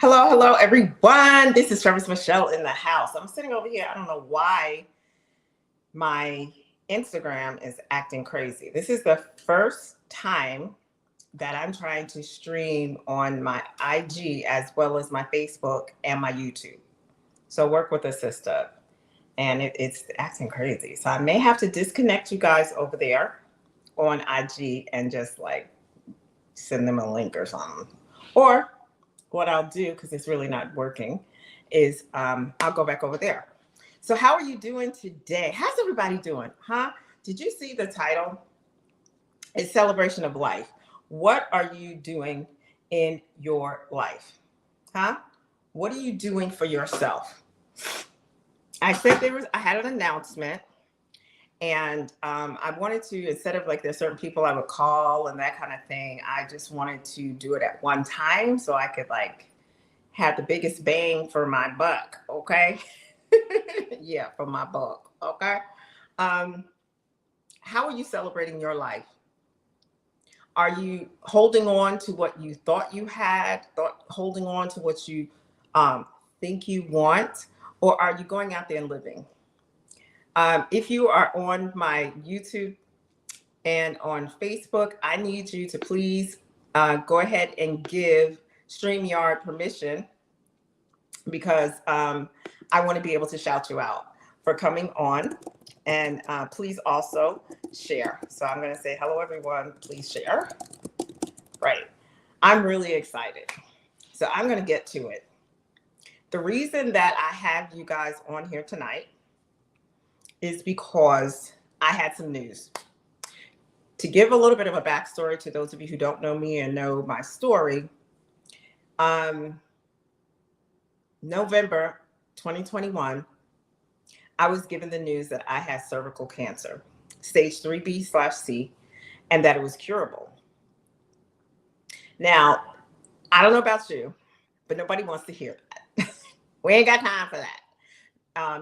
Hello, hello, everyone. This is Travis Michelle in the house. I'm sitting over here. I don't know why my Instagram is acting crazy. This is the first time that I'm trying to stream on my IG as well as my Facebook and my YouTube. So work with a sister, and it's acting crazy. So I may have to disconnect you guys over there on IG and just like send them a link or something. Or what I'll do, because it's really not working, is I'll go back over there. So how are you doing today? How's everybody doing? Huh? Did you see the title? It's Celebration of Life. What are you doing in your life? Huh? What are you doing for yourself? I said I had an announcement, and I wanted to, instead of like there's certain people I would call and that kind of thing, I just wanted to do it at one time so I could like have the biggest bang for my buck. Okay. Yeah, for my buck. Okay. Um, how are you celebrating your life? Are you holding on to what you thought you had, holding on to what you um, think you want, or are you going out there and living? If you are on my YouTube and on Facebook, I need you to please go ahead and give StreamYard permission, because I want to be able to shout you out for coming on. And please also share. So I'm going to say, hello, everyone. Please share. Right. I'm really excited. So I'm going to get to it. The reason that I have you guys on here tonight is because I had some news. To give a little bit of a backstory to those of you who don't know me and know my story, November 2021, I was given the news that I had cervical cancer, stage 3B/C, and that it was curable. Now, I don't know about you, but nobody wants to hear that. We ain't got time for that.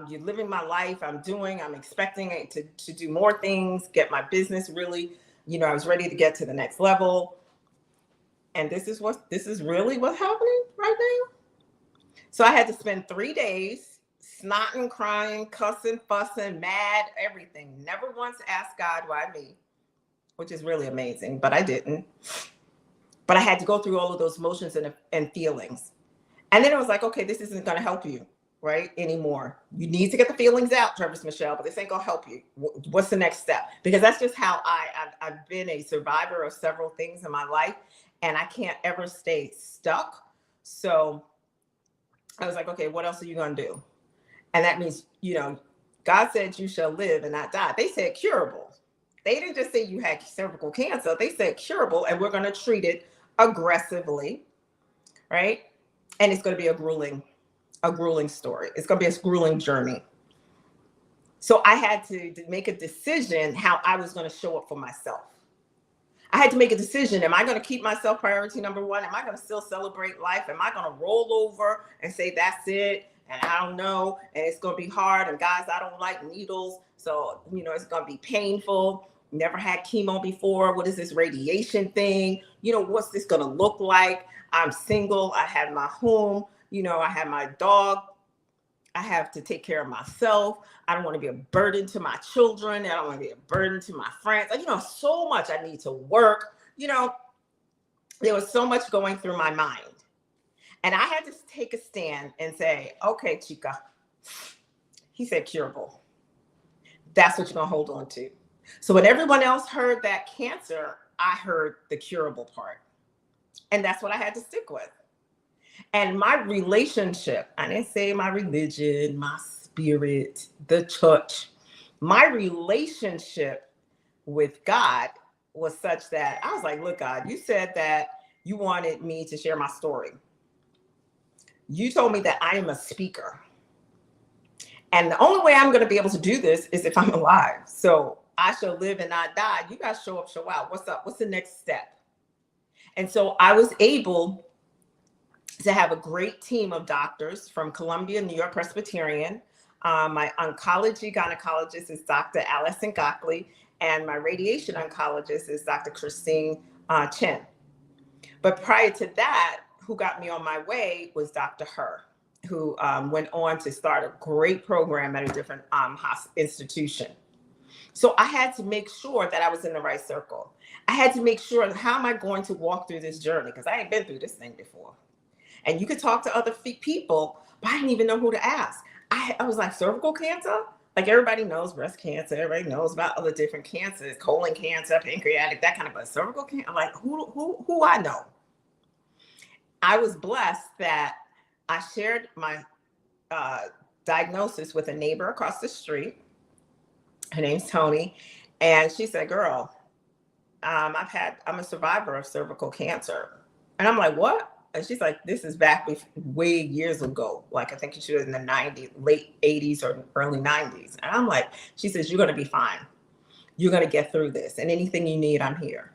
You're living my life. I'm expecting it to do more things, get my business really, I was ready to get to the next level. And this is really what's happening right now. So I had to spend 3 days snotting, crying, cussing, fussing, mad, everything. Never once asked God why me, which is really amazing, but I didn't. But I had to go through all of those emotions and feelings. And then it was like, okay, this isn't going to help you, right, anymore. You need to get the feelings out, Travis Michelle, but this ain't going to help you. What's the next step? Because that's just how I've been a survivor of several things in my life, and I can't ever stay stuck. So I was like, okay, what else are you going to do? And that means, God said you shall live and not die. They said curable. They didn't just say you had cervical cancer. They said curable, and we're going to treat it aggressively, right? And it's going to be a grueling story. It's going to be a grueling journey. So I had to make a decision how I was going to show up for myself. I had to make a decision. Am I going to keep myself priority number one? Am I going to still celebrate life? Am I going to roll over and say, that's it? And I don't know. And it's going to be hard. And guys, I don't like needles. So, it's going to be painful. Never had chemo before. What is this radiation thing? What's this going to look like? I'm single. I have my home. I have my dog. I have to take care of myself. I don't want to be a burden to my children. I don't want to be a burden to my friends. So much I need to work. There was so much going through my mind. And I had to take a stand and say, okay, Chica, he said curable. That's what you're going to hold on to. So when everyone else heard that cancer, I heard the curable part. And that's what I had to stick with. And my relationship, I didn't say my religion, my spirit, the church, my relationship with God was such that I was like, look, God, you said that you wanted me to share my story. You told me that I am a speaker. And the only way I'm going to be able to do this is if I'm alive. So I shall live and not die. You guys show up, show out. What's up? What's the next step? And so I was able to have a great team of doctors from Columbia, New York Presbyterian. My oncology gynecologist is Dr. Allison Gockley, and my radiation oncologist is Dr. Christine Chen. But prior to that, who got me on my way was Dr. Herr, who went on to start a great program at a different institution. So I had to make sure that I was in the right circle. I had to make sure, how am I going to walk through this journey? Because I ain't been through this thing before. And you could talk to other people, but I didn't even know who to ask. I was like, cervical cancer? Like, everybody knows breast cancer. Everybody knows about other different cancers, colon cancer, pancreatic, that kind of, but cervical cancer, I'm like, who I know? I was blessed that I shared my diagnosis with a neighbor across the street. Her name's Tony. And she said, girl, I'm a survivor of cervical cancer. And I'm like, what? And she's like, this is back way years ago. Like, I think she was in the 90s, late 80s or early 90s. And I'm like, she says, you're going to be fine. You're going to get through this. And anything you need, I'm here.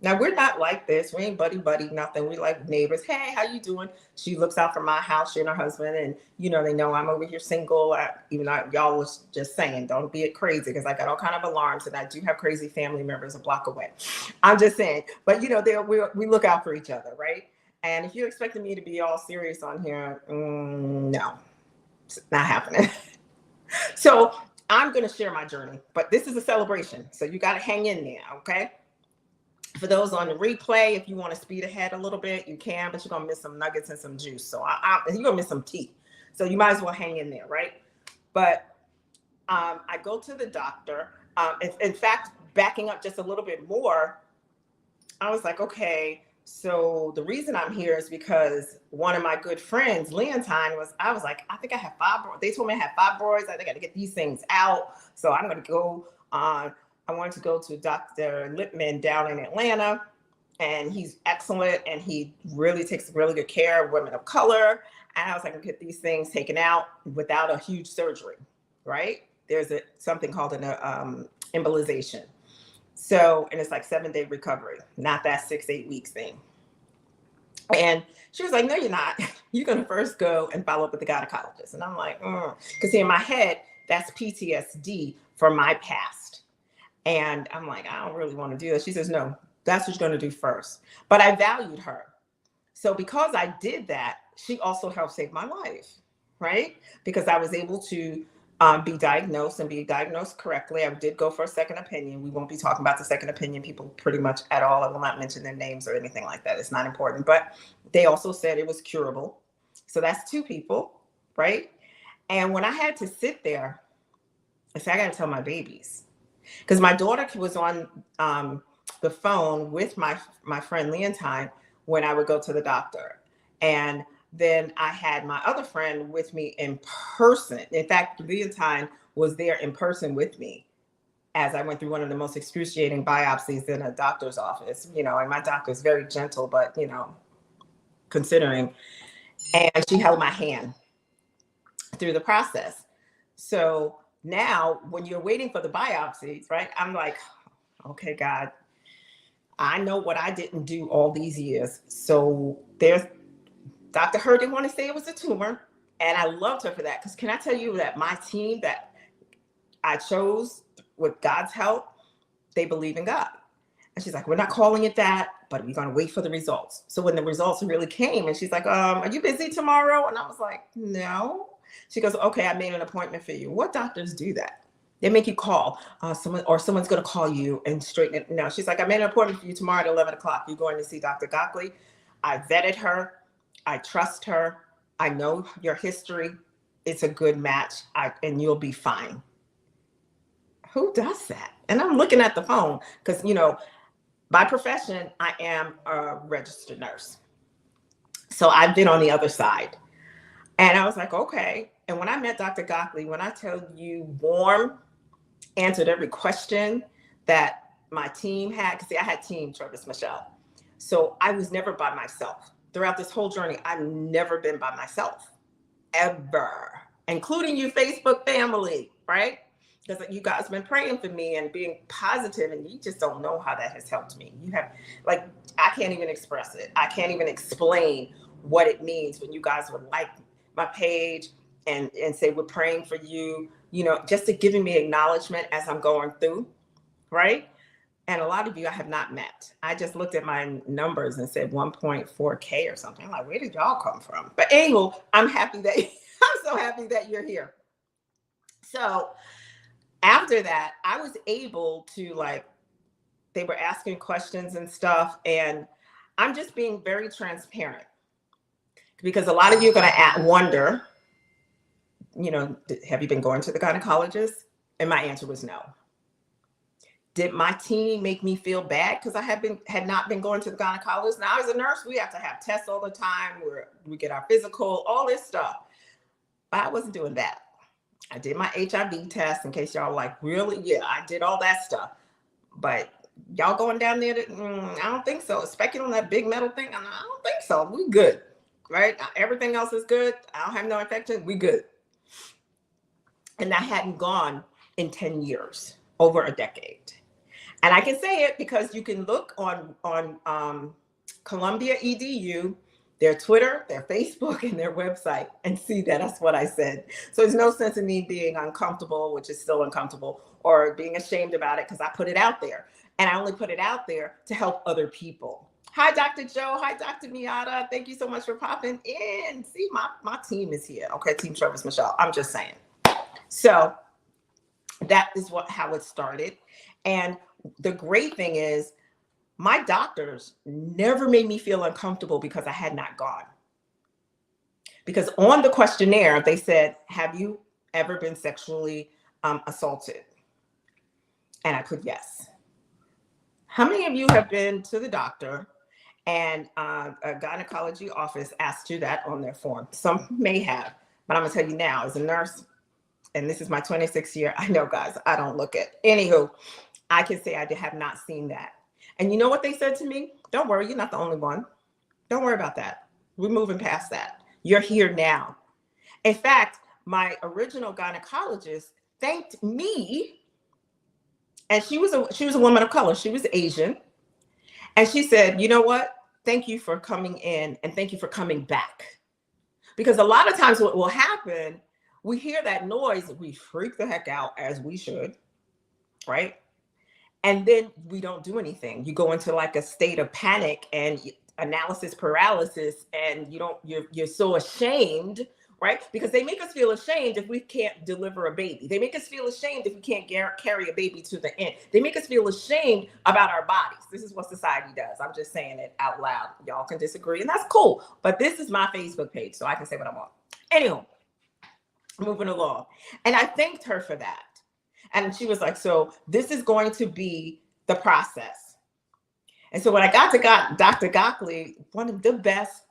Now, we're not like this. We ain't buddy, nothing. We like neighbors. Hey, how you doing? She looks out for my house, she and her husband. And, you know, they know I'm over here single. Even though y'all was just saying, don't be crazy, because I got all kind of alarms. And I do have crazy family members a block away. I'm just saying. But, you know, we look out for each other, right? And if you're expecting me to be all serious on here, no, it's not happening. So I'm going to share my journey. But this is a celebration. So you got to hang in there, okay? For those on the replay, if you want to speed ahead a little bit, you can, but you're going to miss some nuggets and some juice. So you're going to miss some tea. So you might as well hang in there, right? But I go to the doctor. In fact, backing up just a little bit more, I was like, okay, so the reason I'm here is because one of my good friends, Leontine, I was like, I think I have fibroids. They told me I had fibroids. I think I got to get these things out. So I'm going to go on. I wanted to go to Dr. Lippman down in Atlanta, and he's excellent, and he really takes really good care of women of color. And I was like, I can get these things taken out without a huge surgery, right? There's something called an embolization. So, and it's like 7-day recovery, not that 6-8 weeks thing. And she was like, no, you're not. You're going to first go and follow up with the gynecologist. And I'm like, because in my head, that's PTSD from my past. And I'm like, I don't really want to do that. She says, no, that's what you're going to do first. But I valued her. So because I did that, she also helped save my life, right? Because I was able to be diagnosed and be diagnosed correctly. I did go for a second opinion. We won't be talking about the second opinion people pretty much at all. I will not mention their names or anything like that. It's not important. But they also said it was curable. So that's 2 people, right? And when I had to sit there, I said, I got to tell my babies. Because my daughter was on the phone with my friend Leontine when I would go to the doctor. And then I had my other friend with me in person. In fact, Leontine was there in person with me as I went through one of the most excruciating biopsies in a doctor's office. You know, and my doctor is very gentle, but, you know, considering. And she held my hand through the process. So now, when you're waiting for the biopsies, right, I'm like, okay, God, I know what I didn't do all these years. So Dr. Herr didn't want to say it was a tumor. And I loved her for that. Because can I tell you that my team that I chose with God's help, they believe in God. And she's like, we're not calling it that, but we're going to wait for the results. So when the results really came, and she's like, are you busy tomorrow? And I was like, no. She goes, okay, I made an appointment for you. What doctors do that? They make you call someone's going to call you and straighten it. No, she's like, I made an appointment for you tomorrow at 11 o'clock. You're going to see Dr. Gockley. I vetted her. I trust her. I know your history. It's a good match, and you'll be fine. Who does that? And I'm looking at the phone because, you know, by profession, I am a registered nurse. So I've been on the other side. And I was like, okay. And when I met Dr. Gockley, when I tell you warm, answered every question that my team had, because I had team Travis Michelle. So I was never by myself. Throughout this whole journey, I've never been by myself, ever, including you Facebook family, right? Because you guys have been praying for me and being positive, and you just don't know how that has helped me. You have, like, I can't even express it. I can't even explain what it means when you guys would like my page and say, we're praying for you, you know, just to giving me acknowledgement as I'm going through, right? And a lot of you I have not met. I just looked at my numbers and said 1.4K or something. I'm like, where did y'all come from? But anyway, I'm happy that I'm so happy that you're here. So after that, I was able to, like, they were asking questions and stuff, and I'm just being very transparent because a lot of you are going to wonder, you know, have you been going to the gynecologist? And my answer was no. Did my team make me feel bad because I had not been going to the gynecologist? Now, as a nurse, we have to have tests all the time. We get our physical, all this stuff. But I wasn't doing that. I did my HIV test, in case y'all like, really? Yeah, I did all that stuff. But y'all going down there I don't think so. Specking on that big metal thing? I don't think so. We good, right? Everything else is good. I don't have no infection. We good. And I hadn't gone in 10 years, over a decade. And I can say it because you can look on Columbia EDU, their Twitter, their Facebook, and their website and see that that's what I said. So there's no sense in me being uncomfortable, which is still uncomfortable, or being ashamed about it because I put it out there. And I only put it out there to help other people. Hi, Dr. Joe. Hi, Dr. Miata. Thank you so much for popping in. See, my team is here. Okay, Team Travis Michelle. I'm just saying. So that is how it started. And the great thing is my doctors never made me feel uncomfortable because I had not gone. Because on the questionnaire, they said, have you ever been sexually assaulted? And I put yes. How many of you have been to the doctor and a gynecology office asked you that on their form? Some may have, but I'm gonna tell you now, as a nurse, and this is my 26th year, I know, guys, I don't look at. Anywho, I can say I have not seen that. And you know what they said to me? Don't worry, you're not the only one. Don't worry about that. We're moving past that. You're here now. In fact, my original gynecologist thanked me, and she was a woman of color. She was Asian. And she said, you know what? Thank you for coming in, and thank you for coming back. Because a lot of times what will happen, we hear that noise, we freak the heck out, as we should, right? And then we don't do anything. You go into like a state of panic and analysis paralysis, and you're so ashamed, right? Because they make us feel ashamed if we can't deliver a baby. They make us feel ashamed if we can't carry a baby to the end. They make us feel ashamed about our bodies. This is what society does. I'm just saying it out loud. Y'all can disagree, and that's cool. But this is my Facebook page, so I can say what I want. Anyway, moving along. And I thanked her for that. And she was like, so this is going to be the process. And so when I got to Dr. Gockley, one of the best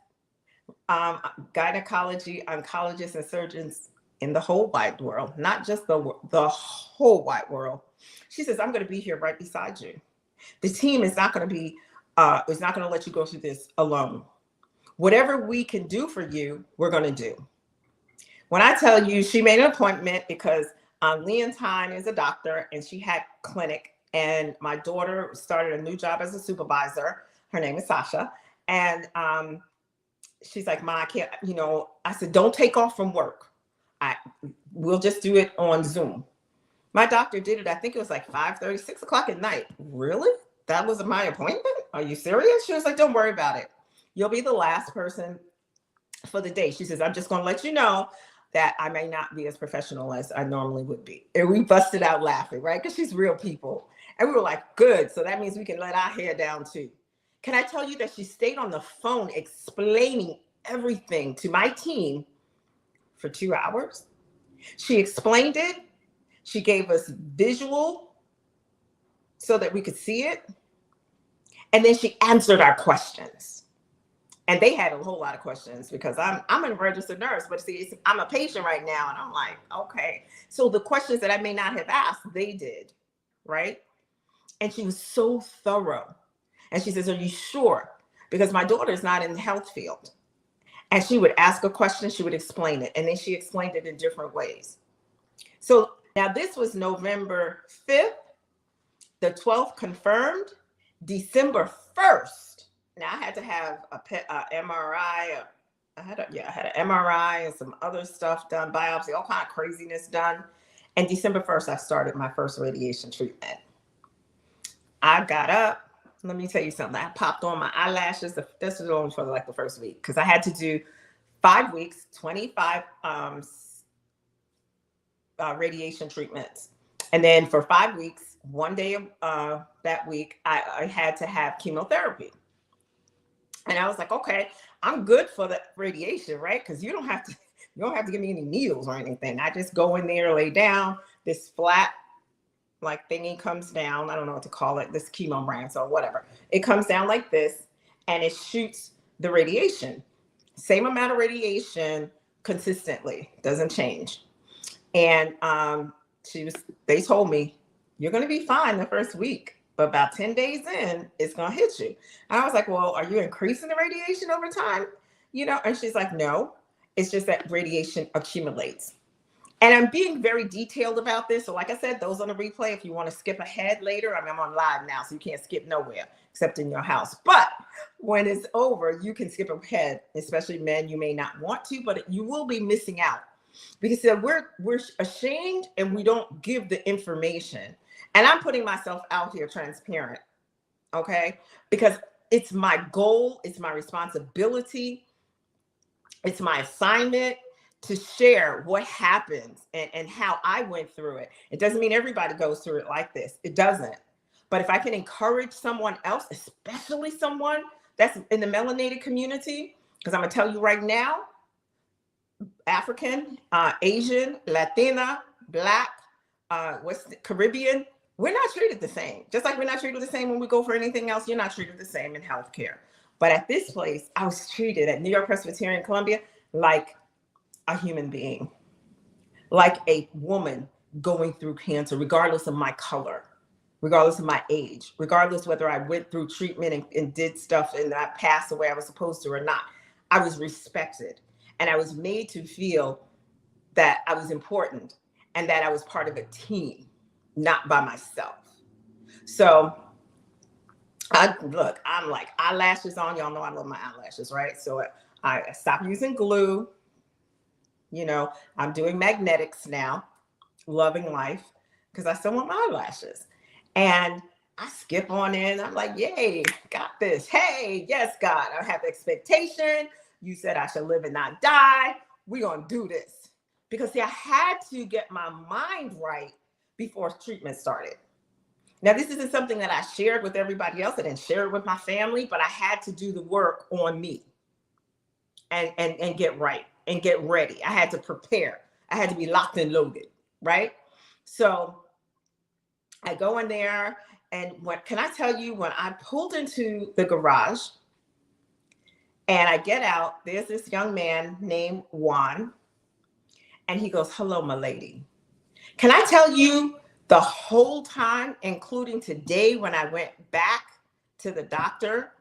gynecology oncologists and surgeons in the whole wide world, not just the whole wide world, she says, I'm going to be here right beside you. The team is not going to let you go through this alone. Whatever we can do for you, we're going to do. When I tell you, she made an appointment because Leontine is a doctor and she had clinic, and my daughter started a new job as a supervisor. Her name is Sasha. And she's like, Ma, I can't, I said, don't take off from work. We'll just do it on Zoom. My doctor did it. I think it was like 5:30, 6 o'clock at night. Really? That was my appointment? Are you serious? She was like, don't worry about it. You'll be the last person for the day. She says, I'm just going to let you know that I may not be as professional as I normally would be. And we busted out laughing, right? Because she's real people. And we were like, good. So that means we can let our hair down too. Can I tell you that she stayed on the phone explaining everything to my team for 2 hours? She explained it. She gave us visual so that we could see it. And then she answered our questions. And they had a whole lot of questions because I'm a registered nurse, but see, I'm a patient right now. And I'm like, okay. So the questions that I may not have asked, they did, right? And she was so thorough. And she says, are you sure? Because my daughter is not in the health field. And she would ask a question, she would explain it. And then she explained it in different ways. So now this was November 5th, the 12th confirmed, December 1st. Now I had to have a MRI. I had an MRI and some other stuff done, biopsy, all kind of craziness done. And December 1st, I started my first radiation treatment. I got up. Let me tell you something. I popped on my eyelashes. This was only for like the first week because I had to do 5 weeks, 25 radiation treatments. And then for 5 weeks, one day that week, I had to have chemotherapy. And I was like, okay, I'm good for the radiation, right? Because you don't have to give me any needles or anything. I just go in there, lay down, this flat like thingy comes down. I don't know what to call it, this chemo branch or whatever. It comes down like this and it shoots the radiation. Same amount of radiation consistently, doesn't change. And they told me, you're going to be fine the first week, but about 10 days in, it's going to hit you. And I was like, well, are you increasing the radiation over time? And she's like, no, it's just that radiation accumulates. And I'm being very detailed about this. So like I said, those on the replay, if you want to skip ahead later, I'm on live now, so you can't skip nowhere except in your house. But when it's over, you can skip ahead, especially men. You may not want to, but you will be missing out because we're ashamed and we don't give the information. And I'm putting myself out here transparent, okay? Because it's my goal, it's my responsibility, it's my assignment to share what happens and how I went through it. It doesn't mean everybody goes through it like this. It doesn't. But if I can encourage someone else, especially someone that's in the melanated community, because I'm going to tell you right now, African, Asian, Latina, Black, Caribbean, we're not treated the same. Just like we're not treated the same when we go for anything else, you're not treated the same in healthcare. But at this place, I was treated at New York Presbyterian Columbia like a human being, like a woman going through cancer, regardless of my color, regardless of my age, regardless whether I went through treatment and did stuff and I passed the way I was supposed to or not. I was respected and I was made to feel that I was important and that I was part of a team, not by myself. So I'm like eyelashes on. Y'all know I love my eyelashes, right? So I stopped using glue. I'm doing magnetics now, loving life, because I still want my eyelashes. And I skip on in. I'm like, yay, got this. Hey, yes, God, I have expectation. You said I should live and not die. We're going to do this. Because see, I had to get my mind right before treatment started. Now, this isn't something that I shared with everybody else. I didn't share it with my family, but I had to do the work on me and get right. And get ready. I had to prepare. I had to be locked and loaded, right? So I go in there, and can I tell you, when I pulled into the garage and I get out, there's this young man named Juan, and he goes, hello, my lady. Can I tell you, the whole time, including today when I went back to the doctor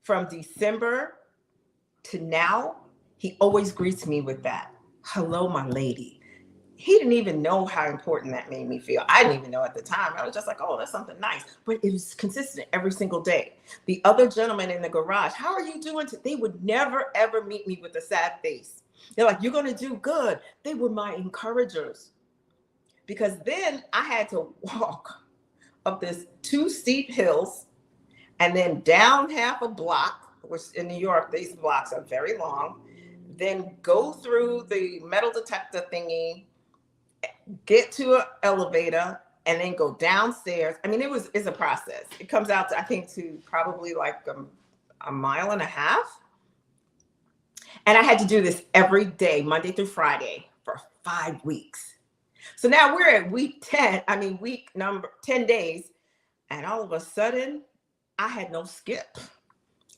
from December to now, he always greets me with that. Hello, my lady. He didn't even know how important that made me feel. I didn't even know at the time. I was just like, oh, that's something nice. But it was consistent every single day. The other gentlemen in the garage, how are you doing? They would never, ever meet me with a sad face. They're like, you're going to do good. They were my encouragers. Because then I had to walk up this 2 steep hills and then down half a block, which in New York, these blocks are very long. Then go through the metal detector thingy, get to an elevator, and then go downstairs. I mean, it's a process. It comes out to, I think, to probably like a mile and a half. And I had to do this every day, Monday through Friday, for 5 weeks. So now we're at week 10, week number 10 days. And all of a sudden, I had no skip.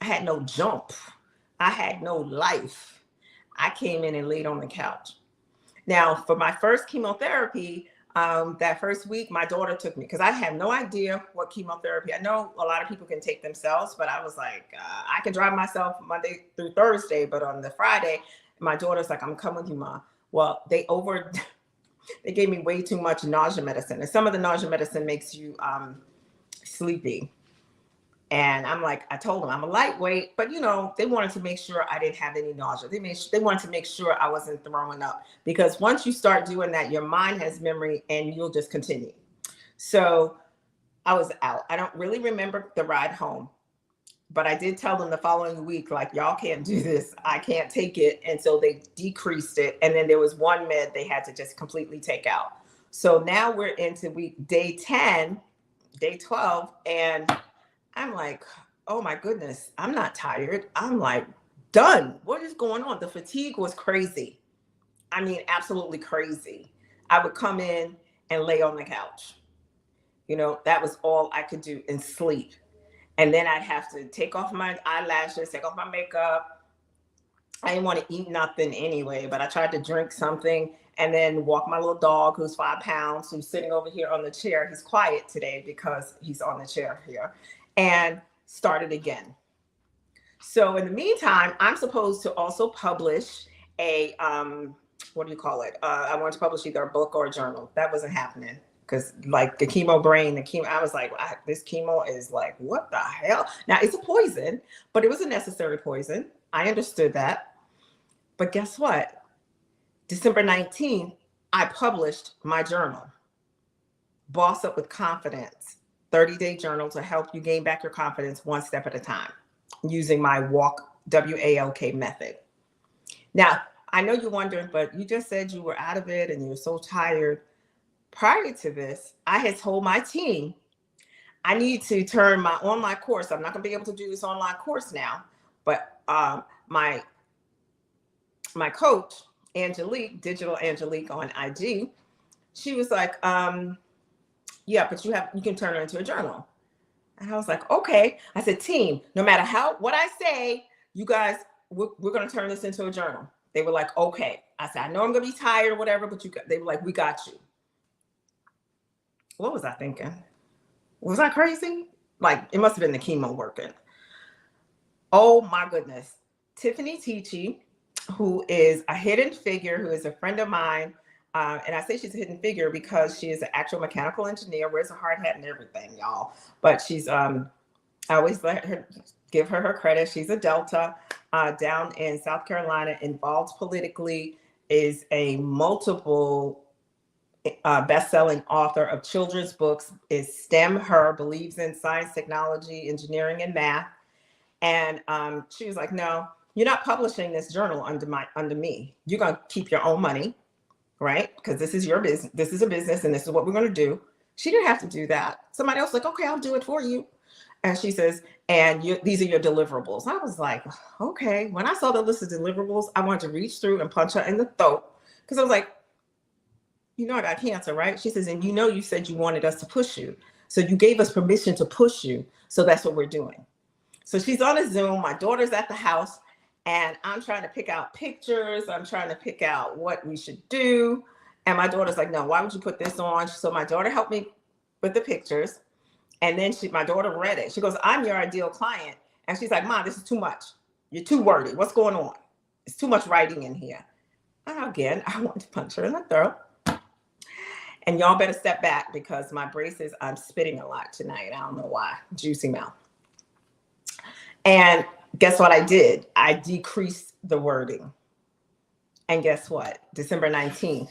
I had no jump. I had no life. I came in and laid on the couch. Now, for my first chemotherapy, that first week, my daughter took me because I had no idea what chemotherapy. I know a lot of people can take themselves, but I was like, I can drive myself Monday through Thursday, but on the Friday, my daughter's like, I'm coming with you, Ma. Well, they gave me way too much nausea medicine. And some of the nausea medicine makes you sleepy. And I'm like, I told them I'm a lightweight, but they wanted to make sure I didn't have any nausea. They wanted to make sure I wasn't throwing up, because once you start doing that, your mind has memory and you'll just continue. So I was out. I don't really remember the ride home, but I did tell them the following week, like, y'all can't do this. I can't take it. And so they decreased it. And then there was one med they had to just completely take out. So now we're into day 10, day 12. And I'm like, oh my goodness, I'm not tired. I'm like, done. What is going on? The fatigue was crazy. I mean, absolutely crazy. I would come in and lay on the couch. You know, that was all I could do, and sleep. And then I'd have to take off my eyelashes, take off my makeup. I didn't want to eat nothing anyway, but I tried to drink something and then walk my little dog, who's 5 pounds, who's sitting over here on the chair. He's quiet today because he's on the chair here, and started again. So in the meantime, I'm supposed to also publish a, what do you call it? I wanted to publish either a book or a journal. That wasn't happening. Because like the chemo brain, I was like, this chemo is like, what the hell? Now it's a poison, but it was a necessary poison. I understood that. But guess what? December 19th, I published my journal, Boss Up with Confidence, 30-day journal to help you gain back your confidence one step at a time, using my WALK method. Now, I know you're wondering, but you just said you were out of it and you were so tired. Prior to this, I had told my team, I need to turn my online course. I'm not going to be able to do this online course now, but my coach, Angelique, Digital Angelique on IG, she was like, yeah, but you can turn it into a journal. And I was like, okay. I said, team, no matter what I say, you guys, we're going to turn this into a journal. They were like, okay. I said, I know I'm going to be tired or whatever, but they were like, we got you. What was I thinking? Was I crazy? Like, it must have been the chemo working. Oh my goodness. Tiffany Teachy, who is a hidden figure, who is a friend of mine. And I say she's a hidden figure because she is an actual mechanical engineer, wears a hard hat and everything, y'all. But she's, I always give her credit. She's a Delta down in South Carolina, involved politically, is a multiple best-selling author of children's books, is STEM her, believes in science, technology, engineering, and math. And she was like, no, you're not publishing this journal under me. You're going to keep your own money, right? Because this is your business. This is a business, and this is what we're going to do. She didn't have to do that. Somebody else was like, okay, I'll do it for you. And she says, and these are your deliverables. I was like, okay. When I saw the list of deliverables, I wanted to reach through and punch her in the throat, because I was like, you know, I got cancer, right? She says, and you said you wanted us to push you. So you gave us permission to push you. So that's what we're doing. So she's on a Zoom. My daughter's at the house, and I'm trying to pick out pictures. I'm trying to pick out what we should do. And my daughter's like, no, why would you put this on? So my daughter helped me with the pictures. And then my daughter read it. She goes, I'm your ideal client. And she's like, Mom, this is too much. You're too wordy. What's going on? It's too much writing in here. And again, I want to punch her in the throat. And y'all better step back, because my braces, I'm spitting a lot tonight. I don't know why. Juicy mouth. And guess what I did? I decreased the wording. And guess what? December 19th,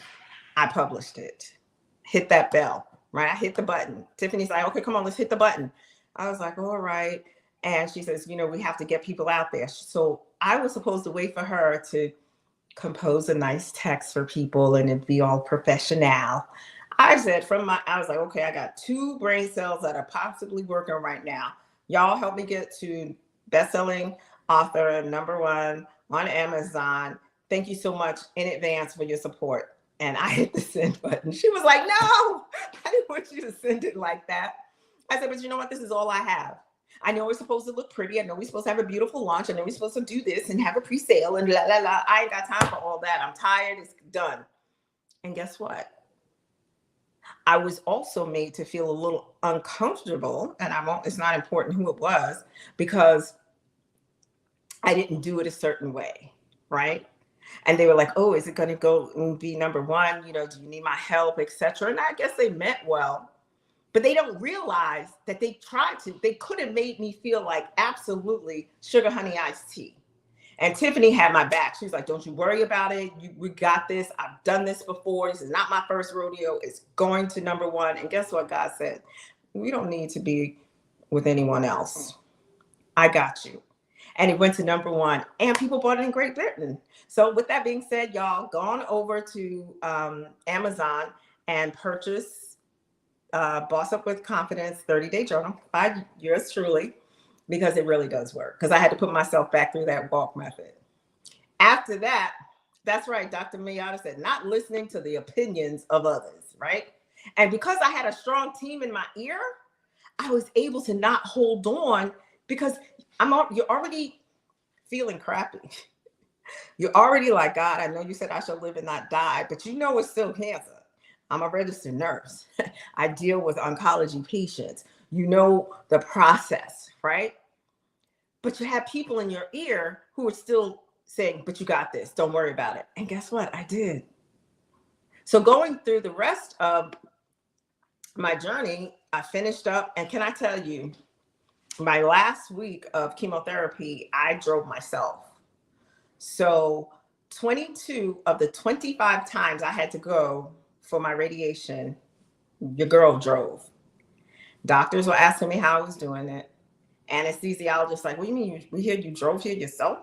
I published it. Hit that bell, right? I hit the button. Tiffany's like, okay, come on, let's hit the button. I was like, all right. And she says, we have to get people out there. So I was supposed to wait for her to compose a nice text for people and it'd be all professional. I was like, okay, I got 2 brain cells that are possibly working right now. Y'all help me get to best-selling author #1 on Amazon. Thank you so much in advance for your support. And I hit the send button. She was like, no, I didn't want you to send it like that. I said, but you know what? This is all I have. I know we're supposed to look pretty. I know we're supposed to have a beautiful launch. I know we're supposed to do this and have a pre-sale and la, la, la. I ain't got time for all that. I'm tired. It's done. And guess what? I was also made to feel a little uncomfortable, and it's not important who it was, because I didn't do it a certain way, right? And they were like, oh, is it going to go and be #1? Do you need my help, etc.? And I guess they meant well, but they don't realize that they could have made me feel like absolutely sugar, honey, iced tea. And Tiffany had my back. She was like, don't you worry about it. We got this. I've done this before. This is not my first rodeo. It's going to #1. And guess what God said? We don't need to be with anyone else. I got you. And it went to #1, and people bought it in Great Britain. So with that being said, y'all, go on over to Amazon and purchase Boss Up with Confidence 30-day journal by yours truly, because it really does work. Because I had to put myself back through that walk method. After that, that's right, Dr. Miyata said, not listening to the opinions of others, right? And because I had a strong team in my ear, I was able to not hold on, because you're already feeling crappy. You're already like, God, I know you said I shall live and not die, but you know it's still cancer. I'm a registered nurse. I deal with oncology patients. You know the process, right? But you have people in your ear who are still saying, but you got this. Don't worry about it. And guess what? I did. So going through the rest of my journey, I finished up. And can I tell you, my last week of chemotherapy, I drove myself. So 22 of the 25 times I had to go for my radiation, your girl drove. Doctors were asking me how I was doing it. Anesthesiologist like, what do you mean? We hear you drove here yourself?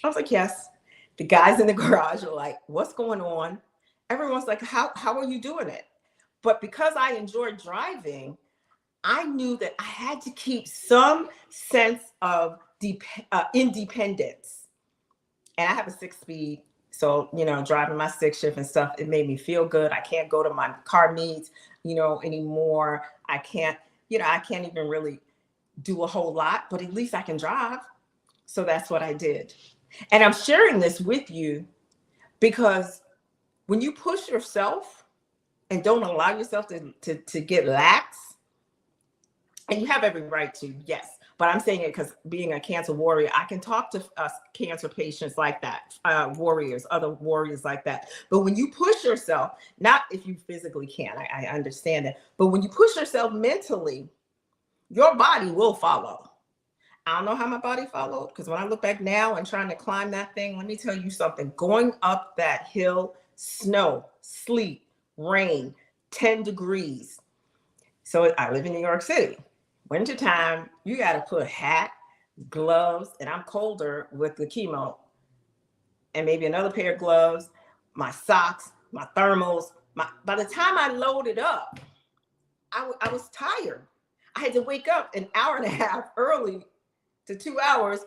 I was like, yes. The guys in the garage were like, what's going on? Everyone's like, how are you doing it? But because I enjoyed driving, I knew that I had to keep some sense of independence. And I have a 6-speed. So, driving my 6 shift and stuff, it made me feel good. I can't go to my car meets, anymore. I can't even really do a whole lot, but at least I can drive. So that's what I did. And I'm sharing this with you because when you push yourself and don't allow yourself to get lax, and you have every right to, yes, but I'm saying it because being a cancer warrior, I can talk to us cancer patients like that, warriors, other warriors like that. But when you push yourself, not if you physically can, I understand that, but when you push yourself mentally, your body will follow. I don't know how my body followed, because when I look back now and trying to climb that thing, let me tell you something. Going up that hill, snow, sleet, rain, 10 degrees. So I live in New York City. Wintertime, you got to put hat, gloves, and I'm colder with the chemo, and maybe another pair of gloves, my socks, my thermals. By the time I loaded up, I was tired. I had to wake up an hour and a half early to 2 hours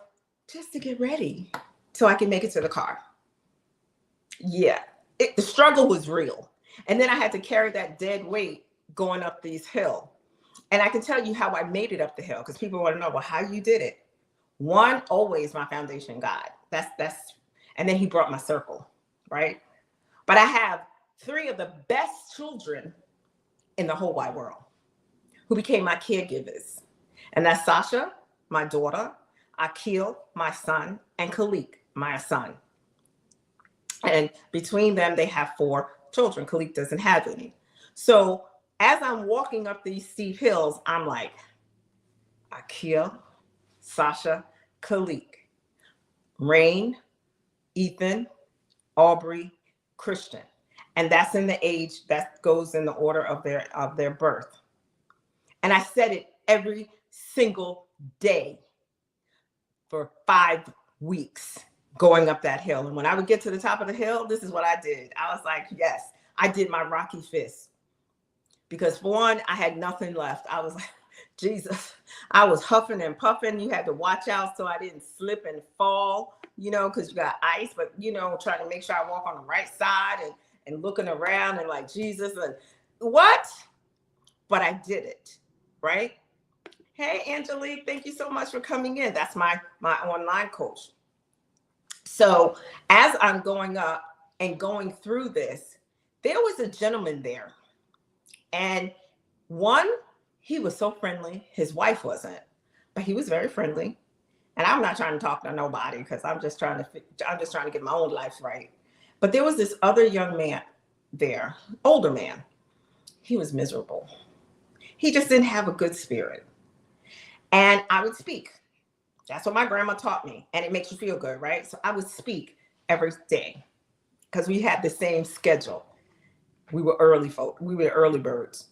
just to get ready so I can make it to the car. Yeah, the struggle was real. And then I had to carry that dead weight going up these hills. And I can tell you how I made it up the hill, because people want to know, well, how you did it. One, always my foundation, God. And then he brought my circle, right? But I have 3 of the best children in the whole wide world who became my caregivers. And that's Sasha, my daughter, Akil, my son, and Khalik, my son. And between them, they have 4 children. Khalik doesn't have any. So as I'm walking up these steep hills, I'm like, Akil, Sasha, Khalik, Rain, Ethan, Aubrey, Christian. And that's in the age that goes in the order of their birth. And I said it every single day for 5 weeks going up that hill. And when I would get to the top of the hill, this is what I did. I was like, yes, I did my Rocky fist. Because for one, I had nothing left. I was like, Jesus, I was huffing and puffing. You had to watch out so I didn't slip and fall, because you got ice, but, trying to make sure I walk on the right side and looking around and like, Jesus, and what? But I did it, right? Hey, Angelique, thank you so much for coming in. That's my online coach. So as I'm going up and going through this, there was a gentleman there. And one, he was so friendly. His wife wasn't, but he was very friendly. And I'm not trying to talk to nobody, because I'm just trying to get my own life right. But there was this other young man there, older man. He was miserable. He just didn't have a good spirit. And I would speak. That's what my grandma taught me. And it makes you feel good, right? So I would speak every day because we had the same schedule. We were early folk. We were early birds.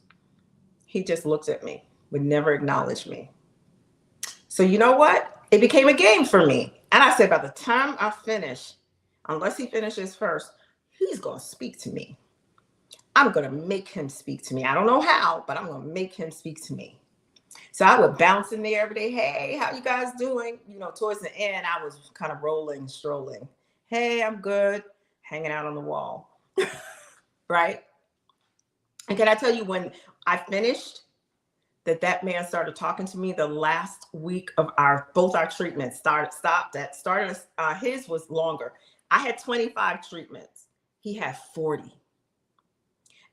He just looked at me would never acknowledge me. So you know what? It became a game for me. And I said, by the time I finish, unless he finishes first, he's going to speak to me. I'm going to make him speak to me. I don't know how, but I'm going to make him speak to me. So I would bounce in there every day. Hey, how you guys doing? You know, towards the end, I was kind of rolling, strolling. Hey, I'm good. Hanging out on the wall. Right? And can I tell you, when I finished, that man started talking to me the last week of both our treatments his was longer. I had 25 treatments. He had 40.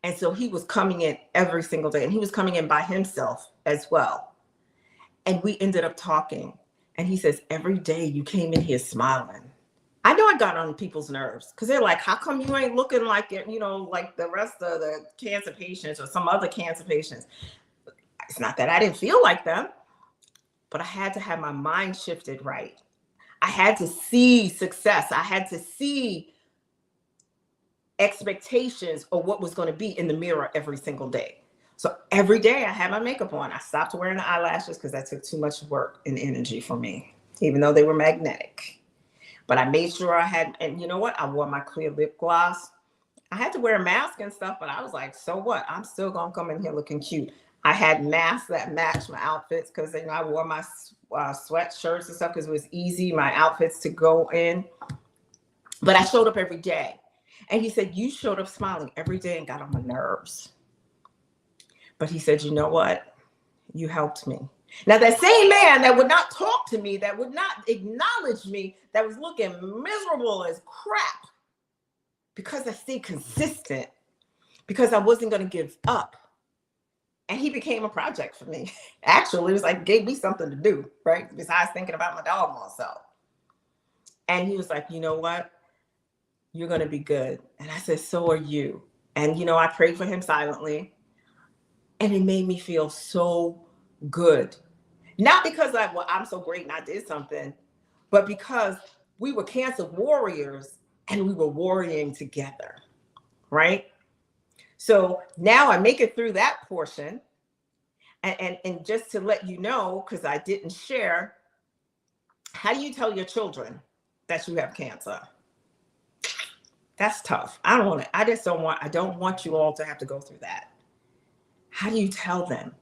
And so he was coming in every single day, and he was coming in by himself as well. And we ended up talking, and he says, every day you came in here smiling. I know I got on people's nerves because they're like, how come you ain't looking like it, you know, like the rest of the cancer patients or some other cancer patients? It's not that I didn't feel like them, but I had to have my mind shifted right. I had to see success. I had to see expectations of what was going to be in the mirror every single day. So every day I had my makeup on. I stopped wearing the eyelashes because that took too much work and energy for me, even though they were magnetic. But I made sure I had, and you know what? I wore my clear lip gloss. I had to wear a mask and stuff, but I was like, so what? I'm still going to come in here looking cute. I had masks that matched my outfits because, you know, I wore my sweatshirts and stuff because it was easy, my outfits to go in. But I showed up every day. And he said, you showed up smiling every day and got on my nerves. But he said, you know what? You helped me. Now, that same man that would not talk to me, that would not acknowledge me, that was looking miserable as crap, because I stayed consistent, because I wasn't going to give up. And he became a project for me. Actually, it was like, gave me something to do, right? Besides thinking about my doggone self. And he was like, you know what? You're going to be good. And I said, so are you. And, you know, I prayed for him silently. And it made me feel so good. Not because I'm so great and I did something, but because we were cancer warriors and we were warring together, right? So now I make it through that portion. And just to let you know, because I didn't share, how do you tell your children that you have cancer? That's tough. I don't want you all to have to go through that. How do you tell them?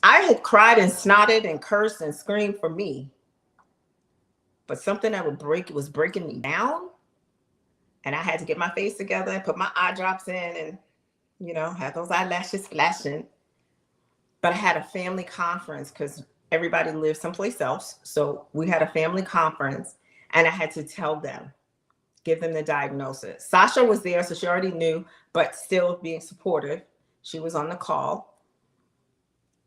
I had cried and snotted and cursed and screamed for me, but something that was breaking me down. And I had to get my face together and put my eye drops in and, you know, have those eyelashes flashing. But I had a family conference because everybody lived someplace else. So we had a family conference and I had to tell them, give them the diagnosis. Sasha was there, so she already knew, but still being supportive. She was on the call.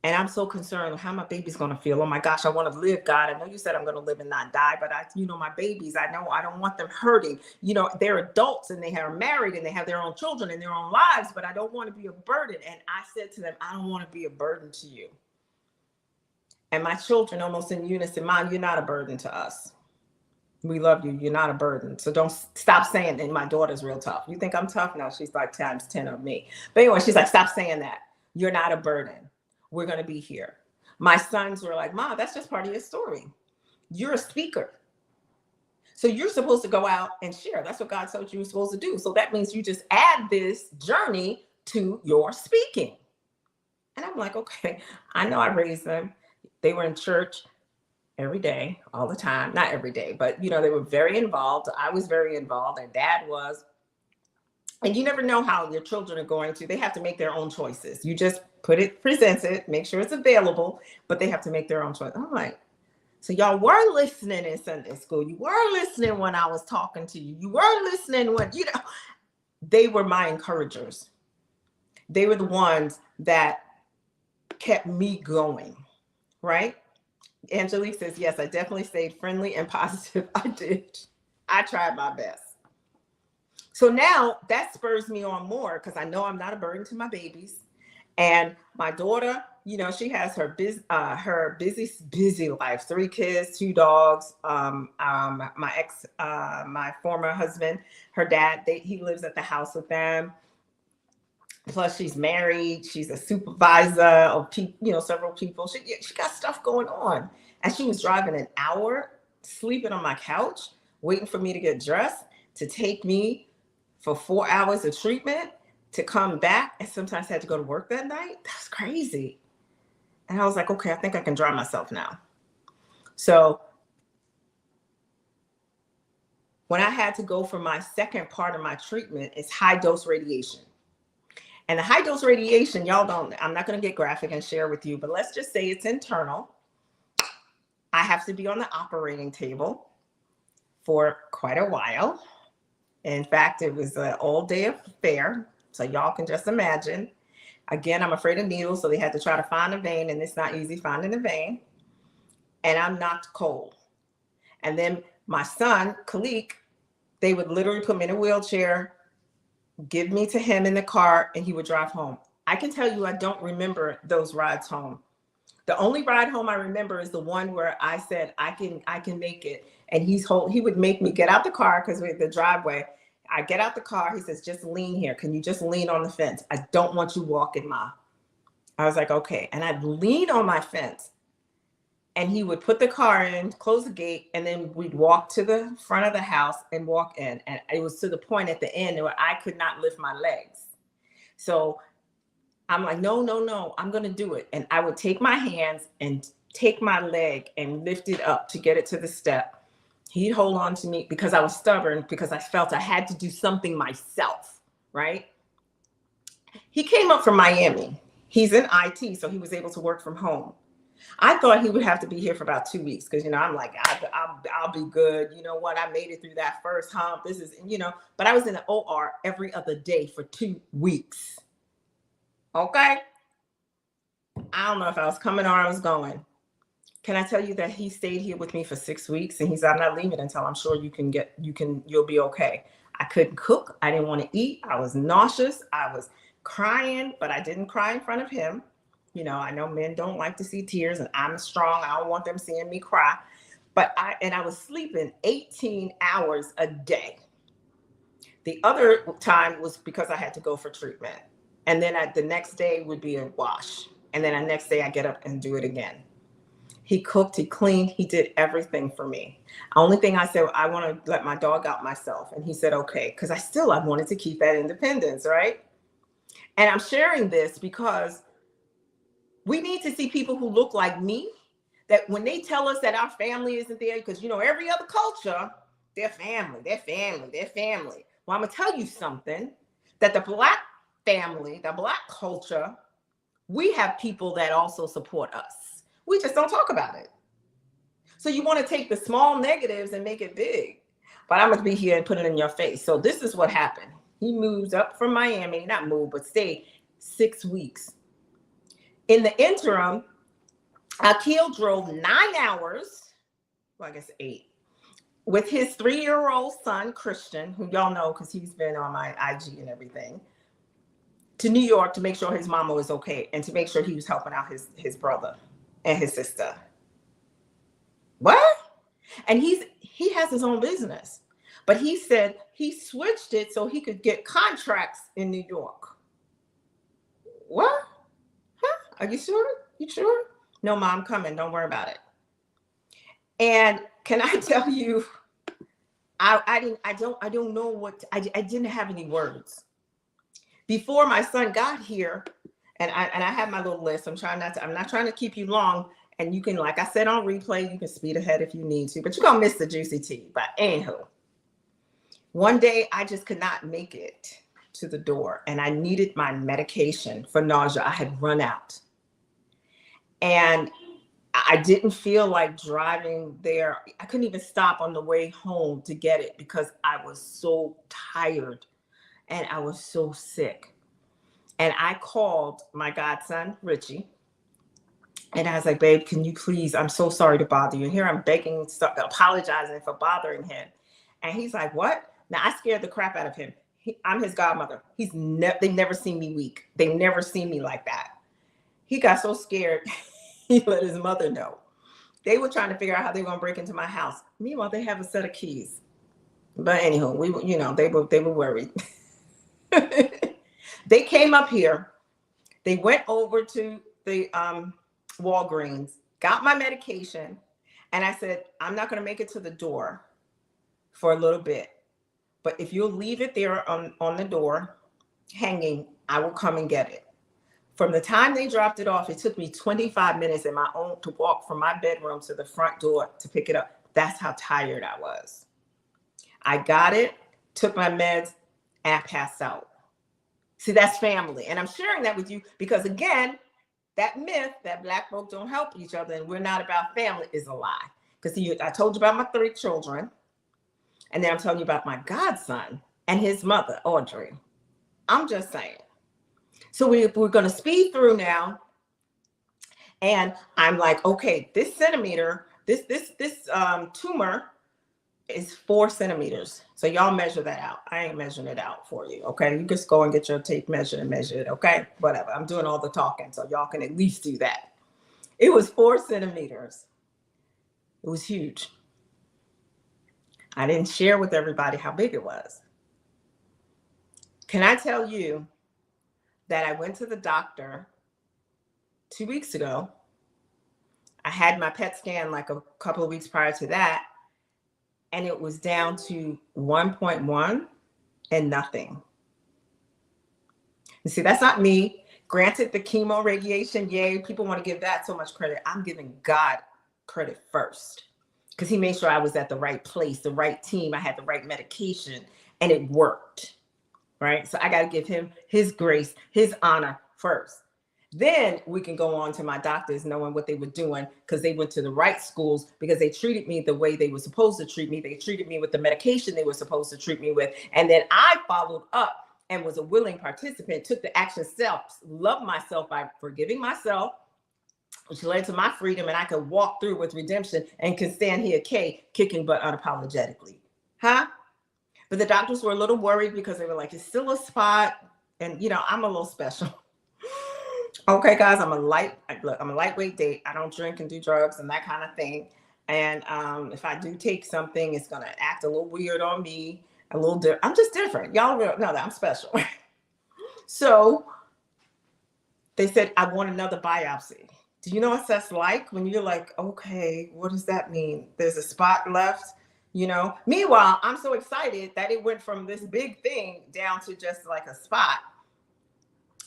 And I'm so concerned how my baby's going to feel. Oh my gosh, I want to live, God. I know you said I'm going to live and not die, but my babies, I know I don't want them hurting. You know, they're adults and they are married and they have their own children and their own lives, but I don't want to be a burden. And I said to them, I don't want to be a burden to you. And my children, almost in unison, Mom, you're not a burden to us. We love you. You're not a burden. So don't stop saying that. My daughter's real tough. You think I'm tough? No, she's like times 10 of me. But anyway, she's like, stop saying that. You're not a burden. We're going to be here. My sons were like, Mom, that's just part of your story. You're a speaker. So you're supposed to go out and share. That's what God told you were supposed to do. So that means you just add this journey to your speaking. And I'm like, okay, I know I raised them. They were in church every day, all the time. Not every day, but, you know, they were very involved. I was very involved. Their dad was. And you never know how your children are going to. They have to make their own choices. You just present it, make sure it's available, but they have to make their own choice. I'm like, so y'all were listening in Sunday school. You were listening when I was talking to you. You were listening when, you know, they were my encouragers. They were the ones that kept me going, right? Angelique says, yes, I definitely stayed friendly and positive. I did. I tried my best. So now that spurs me on more because I know I'm not a burden to my babies. And my daughter, you know, she has her busy life, 3 kids, 2 dogs. My former husband, her dad, he lives at the house with them. Plus, she's married. She's a supervisor of several people. She got stuff going on. And she was driving an hour, sleeping on my couch, waiting for me to get dressed to take me for 4 hours of treatment to come back. And sometimes I had to go to work that night. That's crazy. And I was like, okay, I think I can drive myself now. So when I had to go for my second part of my treatment, it's high dose radiation. And the high dose radiation, I'm not going to get graphic and share with you, but let's just say it's internal. I have to be on the operating table for quite a while. In fact, it was an all-day affair, so y'all can just imagine. Again, I'm afraid of needles, so they had to try to find a vein, and it's not easy finding a vein. And I'm knocked cold. And then my son, Khalik, they would literally put me in a wheelchair, give me to him in the car, and he would drive home. I can tell you I don't remember those rides home. The only ride home I remember is the one where I said, I can make it. And he would make me get out the car because we're at the driveway. I get out the car. He says, just lean here. Can you just lean on the fence? I don't want you walking, Ma. I was like, okay. And I'd lean on my fence. And he would put the car in, close the gate, and then we'd walk to the front of the house and walk in. And it was to the point at the end where I could not lift my legs. So I'm like, no, I'm going to do it. And I would take my hands and take my leg and lift it up to get it to the step. He'd hold on to me because I was stubborn, because I felt I had to do something myself, right? He came up from Miami. He's in IT, so he was able to work from home. I thought he would have to be here for about 2 weeks because, I'm like, I'll be good. You know what? I made it through that first hump. This is, but I was in the OR every other day for 2 weeks. Okay. I don't know if I was coming or I was going. Can I tell you that he stayed here with me for 6 weeks, and he said, I'm not leaving until I'm sure you'll be okay. I couldn't cook. I didn't want to eat. I was nauseous. I was crying, but I didn't cry in front of him. I know men don't like to see tears, and I'm strong. I don't want them seeing me cry. But I was sleeping 18 hours a day. The other time was because I had to go for treatment. And then the next day would be a wash. And then the next day I get up and do it again. He cooked, he cleaned, he did everything for me. Only thing I said, I want to let my dog out myself. And he said, okay, because I wanted to keep that independence, right? And I'm sharing this because we need to see people who look like me, that when they tell us that our family isn't there, because, every other culture, they're family. Well, I'm going to tell you something, that the Black family, the Black culture, we have people that also support us. We just don't talk about it. So you want to take the small negatives and make it big. But I'm going to be here and put it in your face. So this is what happened. He moves up from Miami, not moved, but stayed 6 weeks. In the interim, Akil drove 9 hours, well, I guess 8, with his 3-year-old son, Christian, who y'all know because he's been on my IG and everything, to New York to make sure his mama was okay and to make sure he was helping out his brother and his sister. What? And he has his own business. But he said he switched it so he could get contracts in New York. What? Are you sure? You sure? No, Mom, I'm coming. Don't worry about it. And can I tell you, I don't know what, I didn't have any words. Before my son got here, and I have my little list. I'm not trying to keep you long. And you can, like I said on replay, you can speed ahead if you need to, but you're gonna miss the juicy tea. But anywho, one day I just could not make it to the door, and I needed my medication for nausea. I had run out. And I didn't feel like driving there. I couldn't even stop on the way home to get it because I was so tired and I was so sick. And I called my godson, Richie, and I was like, babe, can you please, I'm so sorry to bother you. And here I'm begging, apologizing for bothering him. And he's like, what? Now I scared the crap out of him. I'm his godmother. They've never seen me weak. They've never seen me like that. He got so scared, he let his mother know. They were trying to figure out how they were going to break into my house. Meanwhile, they have a set of keys. But anywho, they were worried. They came up here. They went over to the Walgreens, got my medication, and I said, I'm not going to make it to the door for a little bit, but if you'll leave it there on the door hanging, I will come and get it. From the time they dropped it off, it took me 25 minutes to walk from my bedroom to the front door to pick it up. That's how tired I was. I got it, took my meds, and passed out. See, that's family. And I'm sharing that with you because, again, that myth that Black folk don't help each other and we're not about family is a lie. Because I told you about my 3 children, and then I'm telling you about my godson and his mother, Audrey. I'm just saying. So we're going to speed through now. And I'm like, okay, this centimeter, this tumor is 4 centimeters. So y'all measure that out. I ain't measuring it out for you. Okay. You just go and get your tape measure and measure it. Okay. Whatever. I'm doing all the talking. So y'all can at least do that. It was 4 centimeters. It was huge. I didn't share with everybody how big it was. Can I tell you that I went to the doctor 2 weeks ago? I had my PET scan like a couple of weeks prior to that, and it was down to 1.1 and nothing. You see, that's not me. Granted, the chemo radiation, yay, people want to give that so much credit. I'm giving God credit first because he made sure I was at the right place, the right team. I had the right medication, and it worked, right? So I got to give him his grace, his honor first. Then we can go on to my doctors knowing what they were doing because they went to the right schools because they treated me the way they were supposed to treat me. They treated me with the medication they were supposed to treat me with. And then I followed up and was a willing participant, took the action steps, loved myself by forgiving myself, which led to my freedom. And I could walk through with redemption and can stand here, kicking butt unapologetically. Huh? But the doctors were a little worried because they were like, it's still a spot. And, you know, I'm a little special. Okay, guys, I'm a lightweight date. I don't drink and do drugs and that kind of thing. And if I do take something, it's going to act a little weird on me, a little different. I'm just different. Y'all know that I'm special. So they said, I want another biopsy. Do you know what that's like when you're like, okay, what does that mean? There's a spot left, you know? Meanwhile, I'm so excited that it went from this big thing down to just like a spot.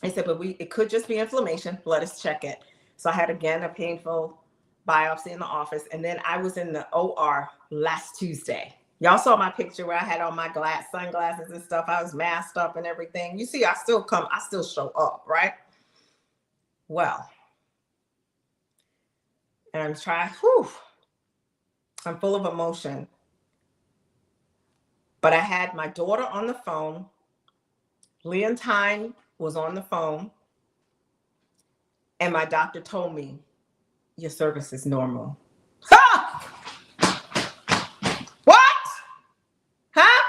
I said, but it could just be inflammation. Let us check it. So I had, again, a painful biopsy in the office. And then I was in the OR last Tuesday. Y'all saw my picture where I had on my sunglasses and stuff. I was masked up and everything. You see, I still show up, right? Well, and I'm full of emotion. But I had my daughter on the phone. Leontine was on the phone, and my doctor told me, your cervix is normal. Ha! What? Huh?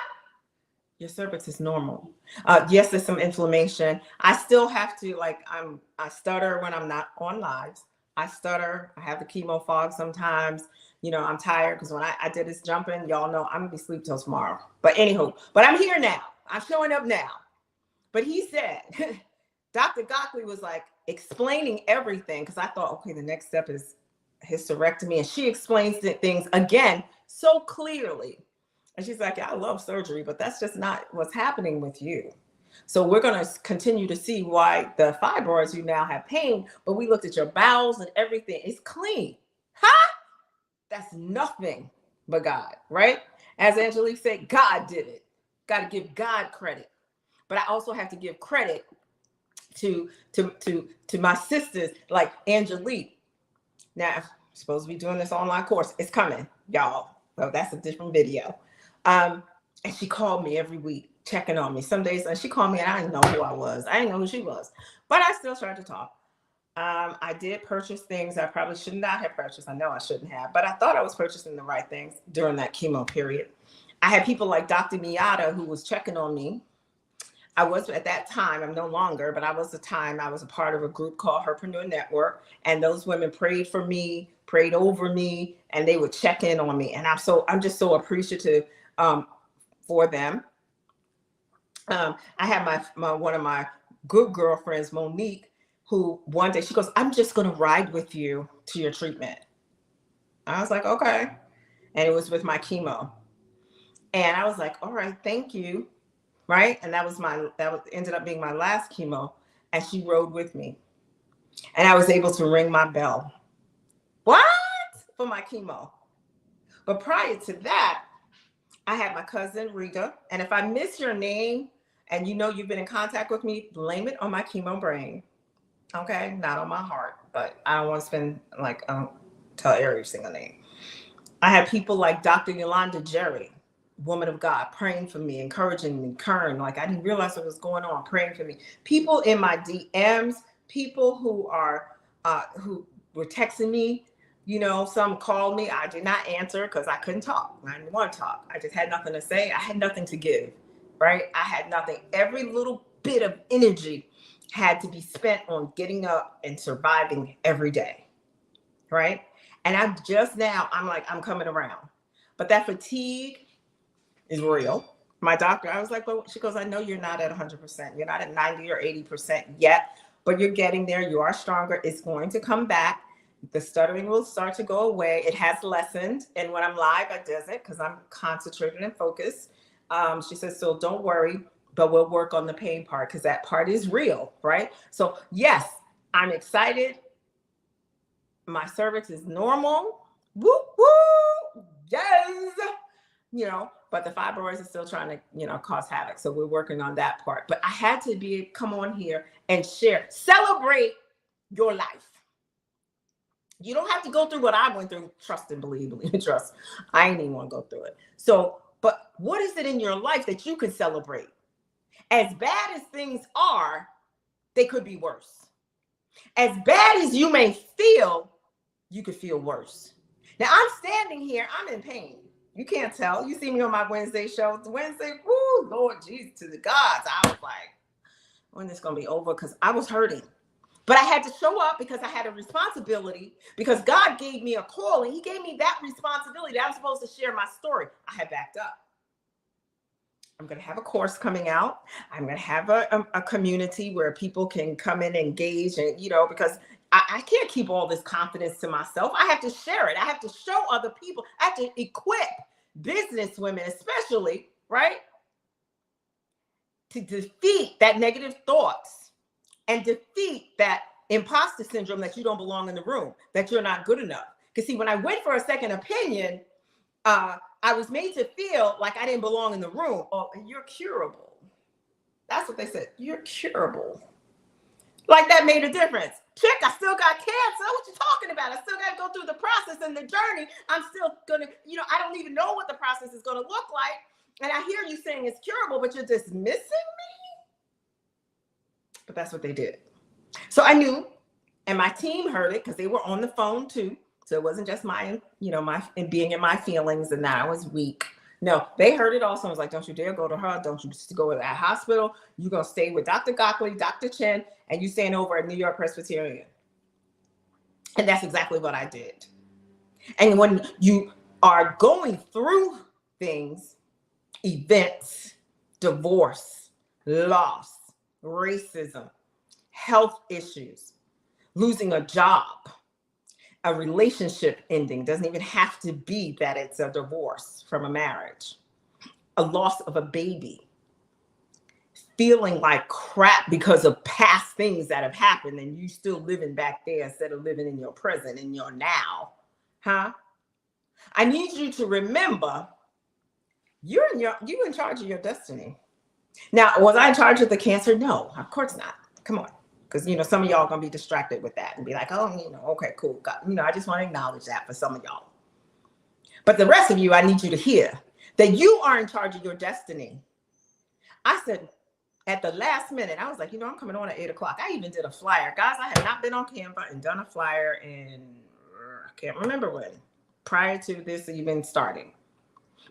Your cervix is normal. Yes, there's some inflammation. I still have to, I stutter when I'm not on lives. I stutter. I have the chemo fog sometimes. You know, I'm tired because when I did this jumping, y'all know I'm going to be asleep till tomorrow. But anywho, but I'm here now. I'm showing up now. But he said, Dr. Gockley was like explaining everything because I thought, okay, the next step is hysterectomy. And she explains things again so clearly. And she's like, yeah, I love surgery, but that's just not what's happening with you. So we're going to continue to see why the fibroids, you now have pain, but we looked at your bowels and everything. It's clean. Huh? That's nothing but God, right? As Angelique said, God did it. Got to give God credit. But I also have to give credit to my sisters like Angelique. Now, I'm supposed to be doing this online course. It's coming, y'all. So that's a different video. And she called me every week, checking on me. Some days she called me and I didn't know who I was. I didn't know who she was. But I still tried to talk. I did purchase things I probably should not have purchased. I know I shouldn't have, but I thought I was purchasing the right things during that chemo period. I had people like Dr. Miata who was checking on me. I was at that time, I'm no longer, but I was a part of a group called Herpreneur Network. And those women prayed for me, prayed over me, and they would check in on me. And I'm just so appreciative for them. I had one of my good girlfriends, Monique, who one day she goes, I'm just going to ride with you to your treatment. I was like, okay. And it was with my chemo. And I was like, all right, thank you. Right. And that was ended up being my last chemo. And she rode with me. And I was able to ring my bell. What? For my chemo. But prior to that, I had my cousin Rita. And if I miss your name and you know you've been in contact with me, blame it on my chemo brain. Okay, not on my heart. But I don't want to spend tell every single name. I had people like Dr. Yolanda Jerry, woman of God, praying for me, encouraging me, like I didn't realize what was going on, praying for me. People in my DMs, people who were texting me, some called me. I did not answer because I couldn't talk. I didn't want to talk. I just had nothing to say. I had nothing to give, right? I had nothing. Every little bit of energy had to be spent on getting up and surviving every day, right? And I'm coming around. But that fatigue is real. My doctor, I was like, well, she goes, I know you're not at 100%. You're not at 90 or 80% yet, but you're getting there. You are stronger. It's going to come back. The stuttering will start to go away. It has lessened. And when I'm live, it doesn't because I'm concentrated and focused. She says, so don't worry, but we'll work on the pain part because that part is real, right? So yes, I'm excited. My cervix is normal. Woo, woo, yes. But the fibroids are still trying to, cause havoc. So we're working on that part. But I had to come on here and share, celebrate your life. You don't have to go through what I went through. Trust and believe and trust. I ain't even want to go through it. So, but what is it in your life that you can celebrate? As bad as things are, they could be worse. As bad as you may feel, you could feel worse. Now I'm standing here, I'm in pain. You can't tell. You see me on my Wednesday show. Wednesday, woo, Lord Jesus, to the gods. I was like, when is this going to be over? Because I was hurting. But I had to show up because I had a responsibility, because God gave me a call and he gave me that responsibility that I'm supposed to share my story. I had backed up. I'm going to have a course coming out. I'm going to have a community where people can come in and engage and, because I can't keep all this confidence to myself. I have to share it. I have to show other people. I have to equip business women, especially, right, to defeat that negative thoughts and defeat that imposter syndrome that you don't belong in the room, that you're not good enough. Because see, when I went for a second opinion, I was made to feel like I didn't belong in the room. Oh, you're curable. That's what they said. You're curable. Like that made a difference. Chick, I still got cancer. What you talking about? I still got to go through the process and the journey. I'm still going to, I don't even know what the process is going to look like. And I hear you saying it's curable, but you're dismissing me. But that's what they did. So I knew, and my team heard it because they were on the phone too. So it wasn't just my being in my feelings and that I was weak. No, they heard it also. I was like, don't you dare go to her. Don't you go to that hospital. You're going to stay with Dr. Gockley, Dr. Chen, and you staying over at New York Presbyterian. And that's exactly what I did. And when you are going through things, events, divorce, loss, racism, health issues, losing a job, a relationship ending, doesn't even have to be that it's a divorce from a marriage, a loss of a baby, feeling like crap because of past things that have happened and you still living back there instead of living in your present, in your now, I need you to remember you in charge of your destiny. Now, was I in charge of the cancer? No, of course not. Come on. Because, some of y'all are going to be distracted with that and be like, oh, okay, cool. God, I just want to acknowledge that for some of y'all. But the rest of you, I need you to hear that you are in charge of your destiny. I said at the last minute, I was like, I'm coming on at 8:00. I even did a flyer. Guys, I had not been on Canva and done a flyer in, I can't remember when, prior to this even starting.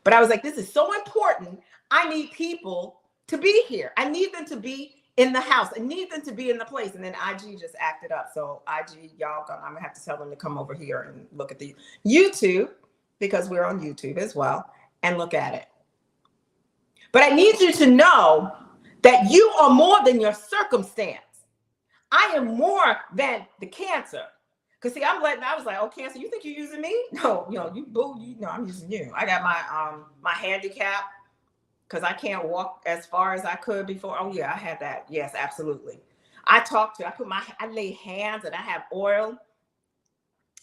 But I was like, this is so important. I need people to be here. I need them to be in the house. I need them to be in the place. And then IG just acted up. So IG, y'all, I'm gonna have to tell them to come over here and look at the YouTube, because we're on YouTube as well, and look at it. But I need you to know that you are more than your circumstance. I am more than the cancer. Because see, I was like, oh, cancer, you think you're using me? No, I'm using you. I got my handicap because I can't walk as far as I could before. Oh yeah, I had that. Yes, absolutely. I lay hands and I have oil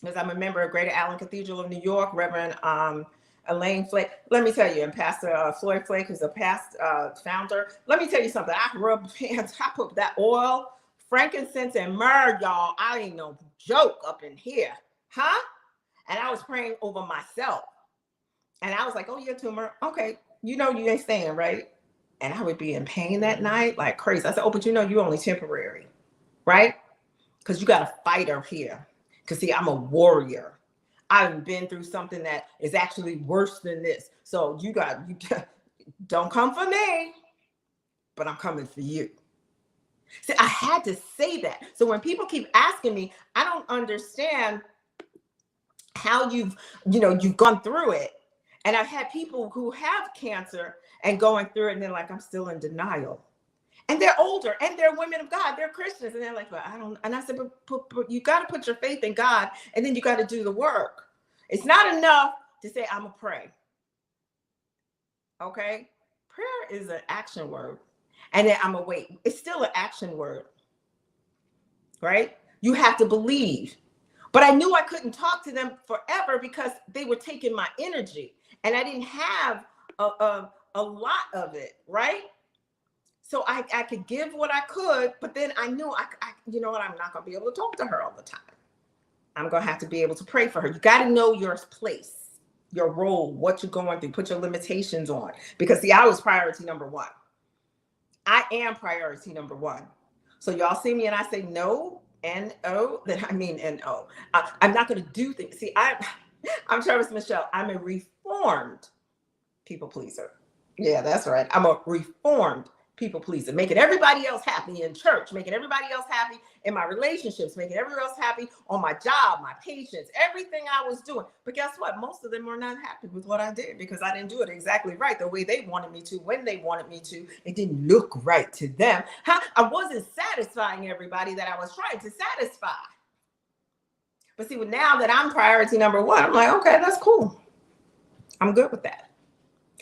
because I'm a member of Greater Allen Cathedral of New York, Reverend Elaine Flake. Let me tell you, and Pastor Floyd Flake, who's a past founder. Let me tell you something. I rub hands, I put that oil, frankincense, and myrrh, y'all. I ain't no joke up in here, huh? And I was praying over myself. And I was like, oh, yeah, tumor. Okay, you ain't staying, right? And I would be in pain that night like crazy. I said, oh, but you're only temporary, right? Because you got a fighter here. Because see, I'm a warrior. I've been through something that is actually worse than this. So you don't come for me, but I'm coming for you. See, I had to say that. So when people keep asking me, I don't understand how you've gone through it. And I've had people who have cancer and going through it, and they're like, I'm still in denial. And they're older, and they're women of God, they're Christians, and they're like, but I don't. And I said, but you got to put your faith in God, and then you got to do the work. It's not enough to say, I'm gonna pray. Okay, prayer is an action word, and then I'm gonna wait. It's still an action word, right? You have to believe. But I knew I couldn't talk to them forever because they were taking my energy, and I didn't have a lot of it, right? So I could give what I could, but then I knew I'm not going to be able to talk to her all the time. I'm going to have to be able to pray for her. You got to know your place, your role, what you're going through, put your limitations on. Because see, I was priority number one. I am priority number one. So y'all see me and I say no, N-O, then I mean N-O. I'm not going to do things. See, I'm Travis Michelle. I'm a reformed people pleaser. Yeah, that's right. I'm a reformed people pleaser, making everybody else happy in church, making everybody else happy in my relationships, making everyone else happy on my job, my patients, everything I was doing. But guess what? Most of them were not happy with what I did because I didn't do it exactly right, the way they wanted me to, when they wanted me to. It didn't look right to them. I wasn't satisfying everybody that I was trying to satisfy. But see, now that I'm priority number one, I'm like, okay, that's cool. I'm good with that.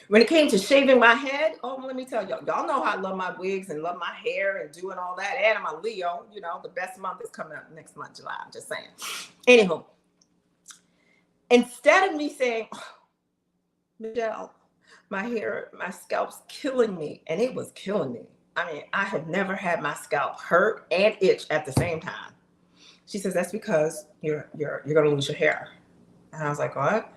When it came to shaving my head, let me tell y'all know how I love my wigs and love my hair and doing all that. And I'm a Leo, the best month is coming up next month, July. I'm just saying. Anywho, instead of me saying, Michelle, my hair, my scalp's killing me, and it was killing me. I mean, I have never had my scalp hurt and itch at the same time. She says, that's because you're going to lose your hair. And I was like, what?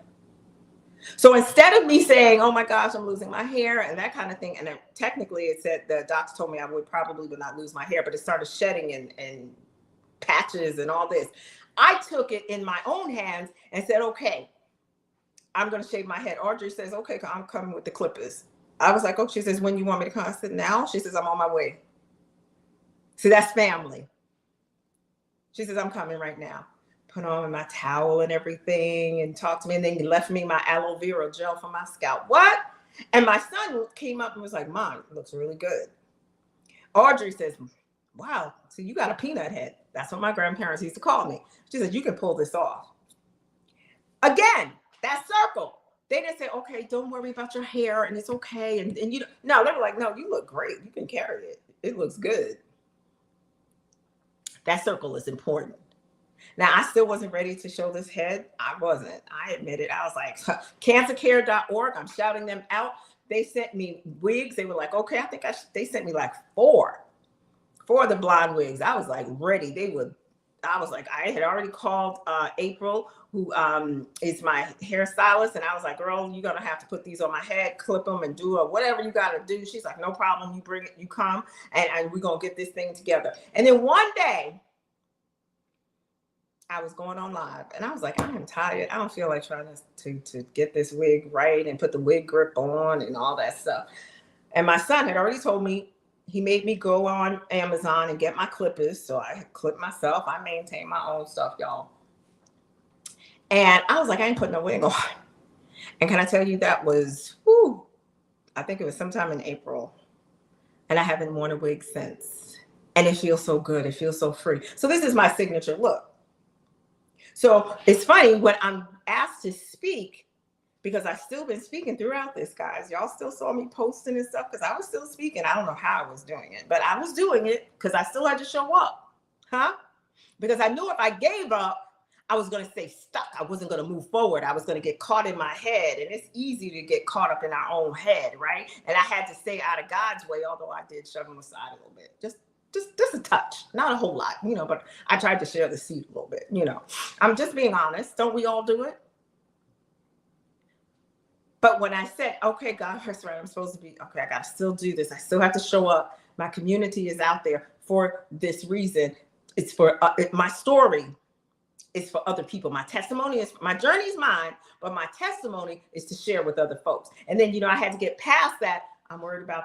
So instead of me saying, oh my gosh, I'm losing my hair and that kind of thing, and then technically it said the doctor told me I would not lose my hair, but it started shedding and patches and all this. I took it in my own hands and said, okay, I'm going to shave my head. Audrey says, okay, I'm coming with the clippers. I was like, oh, she says, when you want me to come? I said, now? She says, I'm on my way. See, that's family. She says, I'm coming right now. Put on my towel and everything and talked to me. And then he left me my aloe vera gel for my scalp. What? And my son came up and was like, Mom, it looks really good. Audrey says, wow, so you got a peanut head. That's what my grandparents used to call me. She said, you can pull this off. Again, that circle. They didn't say, okay, don't worry about your hair and it's okay. And no, they were like, no, you look great. You can carry it. It looks good. That circle is important. Now, I still wasn't ready to show this head. I wasn't. I admit it. I was like, cancercare.org. I'm shouting them out. They sent me wigs. They were like, okay, I think they sent me like four of the blonde wigs. I was like ready. I was like, I had already called April, who is my hairstylist. And I was like, girl, you're going to have to put these on my head, clip them and do whatever you got to do. She's like, no problem. You bring it, you come and we're going to get this thing together. And then one day, I was going on live and I was like, I am tired. I don't feel like trying to get this wig right and put the wig grip on and all that stuff. And my son had already told me, he made me go on Amazon and get my clippers. So I clipped myself. I maintain my own stuff, y'all. And I was like, I ain't putting no wig on. And can I tell you that was, I think it was sometime in April. And I haven't worn a wig since. And it feels so good. It feels so free. So this is my signature look. So it's funny when I'm asked to speak, because I've still been speaking throughout this, guys. Y'all still saw me posting and stuff because I was still speaking. I don't know how I was doing it, but I was doing it because I still had to show up. Because I knew if I gave up, I was going to stay stuck. I wasn't going to move forward. I was going to get caught in my head. And it's easy to get caught up in our own head, right? And I had to stay out of God's way, although I did shove him aside a little bit. Just a touch, not a whole lot, but I tried to share the seed a little bit, I'm just being honest. Don't we all do it? But when I said, okay, God, that's right, I'm supposed to be, okay, I got to still do this. I still have to show up. My community is out there for this reason. It's for my story is for other people. My testimony is, my journey is mine, but my testimony is to share with other folks. And then, I had to get past that. I'm worried about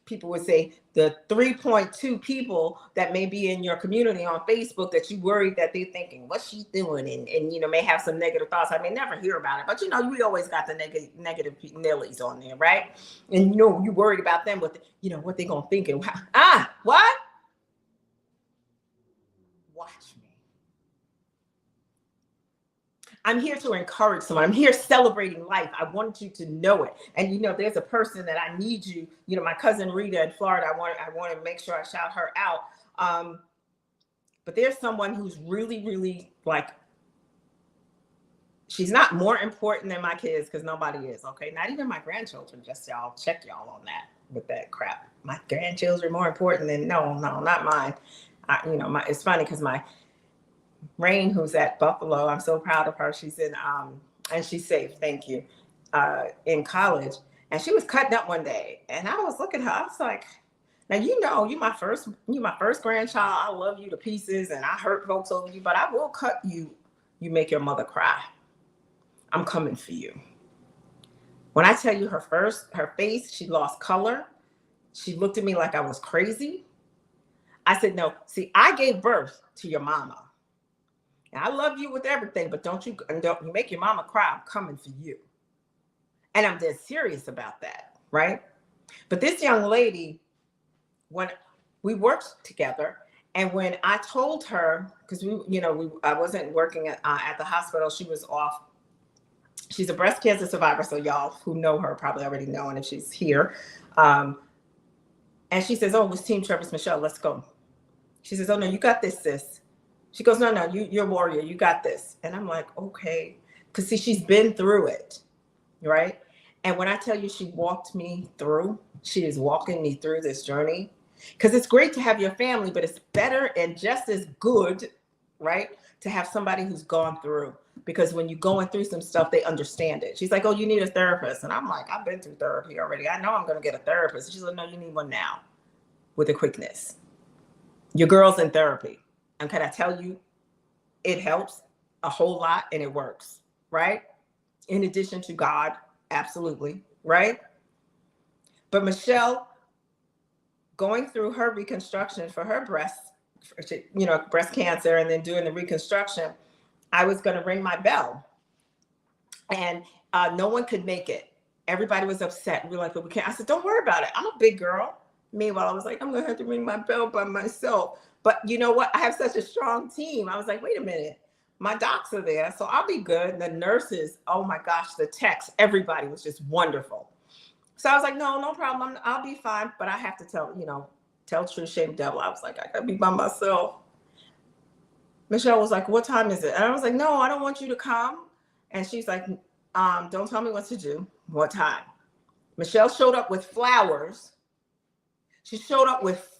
people would say the 3.2 people that may be in your community on Facebook that you worried that they're thinking, what's she doing? And may have some negative thoughts. I may never hear about it, but we always got the negative Nellies on there, right? And you worried about them with, what they gonna think and what? Watch me. I'm here to encourage someone. I'm here celebrating life. I want you to know it. And there's a person that I need you. My cousin Rita in Florida. I want to make sure I shout her out. But there's someone who's really, really she's not more important than my kids because nobody is. Okay, not even my grandchildren. Just y'all check y'all on that with that crap. My grandchildren are more important than no, not mine. It's funny because my Rain, who's at Buffalo, I'm so proud of her. She's in, and she's safe, thank you, in college. And she was cutting up one day, and I was looking at her. I was like, "Now you my first grandchild. I love you to pieces, and I hurt folks over you, but I will cut you. You make your mother cry. I'm coming for you." When I tell you her face, she lost color. She looked at me like I was crazy. I said, "No, see, I gave birth to your mama. And I love you with everything, but don't you make your mama cry. I'm coming for you." And I'm dead serious about that, right? But this young lady, when we worked together, and when I told her, because I wasn't working at the hospital, she was off. She's a breast cancer survivor, so y'all who know her probably already know, and if she's here, and she says, "Oh, it's Team Travis Michelle. Let's go." She says, "Oh no, you got this, sis." She goes, "No, you're a warrior. You got this." And I'm like, okay. Because see, she's been through it, right? And when I tell you she walked me through, she is walking me through this journey. Because it's great to have your family, but it's better and just as good, right, to have somebody who's gone through. Because when you're going through some stuff, they understand it. She's like, "Oh, you need a therapist." And I'm like, "I've been through therapy already. I know I'm going to get a therapist." She's like, "No, you need one now with a quickness. Your girl's in therapy. And can I tell you, it helps a whole lot and it works, right? In addition to God, absolutely, right? But Michelle, going through her reconstruction for her breast cancer, and then doing the reconstruction, I was going to ring my bell. And no one could make it. Everybody was upset. We were like, "But we can't." I said, "Don't worry about it. I'm a big girl." Meanwhile, I was like, "I'm going to have to ring my bell by myself." But you know what? I have such a strong team. I was like, wait a minute. My docs are there, so I'll be good. The nurses, oh my gosh, the techs, everybody was just wonderful. So I was like, no problem. I'll be fine. But I have to tell truth, shame devil. I was like, I got to be by myself. Michelle was like, "What time is it?" And I was like, "No, I don't want you to come." And she's like, "Don't tell me what to do. What time?" Michelle showed up with flowers. She showed up with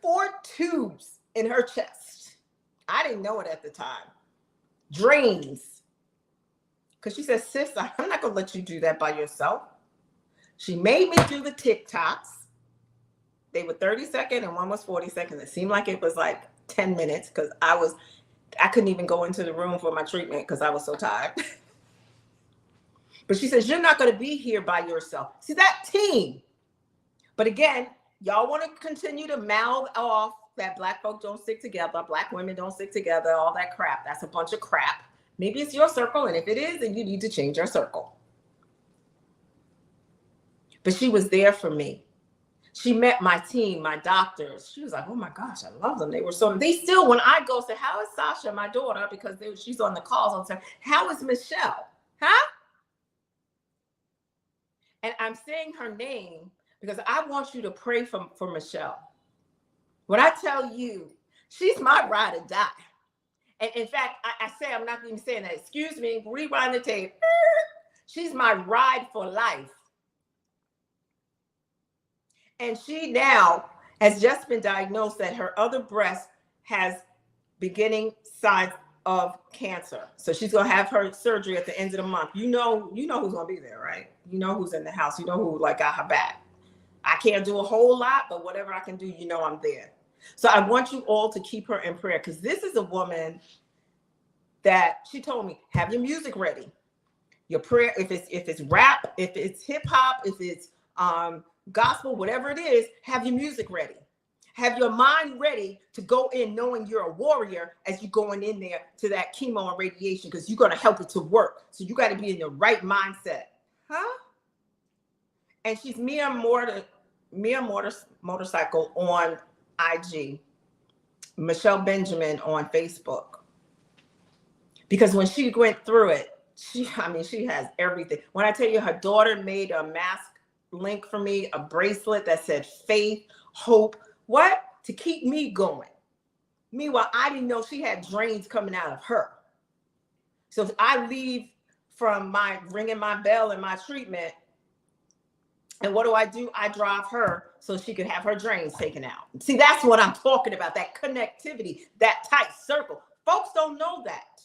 4 tubes in her chest. I didn't know it at the time. Drains. Because she said, "Sis, I'm not going to let you do that by yourself." She made me do the TikToks. They were 30 seconds and one was 40 seconds. It seemed like it was like 10 minutes because I couldn't even go into the room for my treatment because I was so tired. But she says, "You're not going to be here by yourself." See, that team. But again, y'all want to continue to mouth off that Black folk don't stick together, Black women don't stick together, all that crap. That's a bunch of crap. Maybe it's your circle, and if it is, then you need to change your circle. but she was there for me. She met my team, my doctors. She was like, oh my gosh, I love them. They were so, they still, when I go say, how is Sasha, my daughter, because she's on the calls all the time, how is Michelle? Huh? And I'm saying her name because I want you to pray for Michelle. When I tell you, she's my ride or die. And in fact, I say, I'm not even saying that. Excuse me, rewind the tape. She's my ride for life. And she now has just been diagnosed that her other breast has beginning signs of cancer. So she's going to have her surgery at the end of the month. You know who's going to be there, right? You know who's in the house. You know who like got her back. I can't do a whole lot, but whatever I can do, you know I'm there. So I want you all to keep her in prayer, because this is a woman that she told me, have your music ready. Your prayer, if it's rap, if it's hip hop, if it's gospel, whatever it is, have your music ready. Have your mind ready to go in knowing you're a warrior as you're going in there to that chemo and radiation, because you're going to help it to work. So you got to be in the right mindset. Huh? And she's Mia Motorcycle on IG, Michelle Benjamin on Facebook. Because when she went through it, she has everything. When I tell you, her daughter made a mask link for me, a bracelet that said faith, hope, what? To keep me going. Meanwhile, I didn't know she had drains coming out of her. So if I leave from my ringing my bell and my treatment, and what do? I drive her so she could have her drains taken out. See, that's what I'm talking about, that connectivity, that tight circle. Folks don't know that,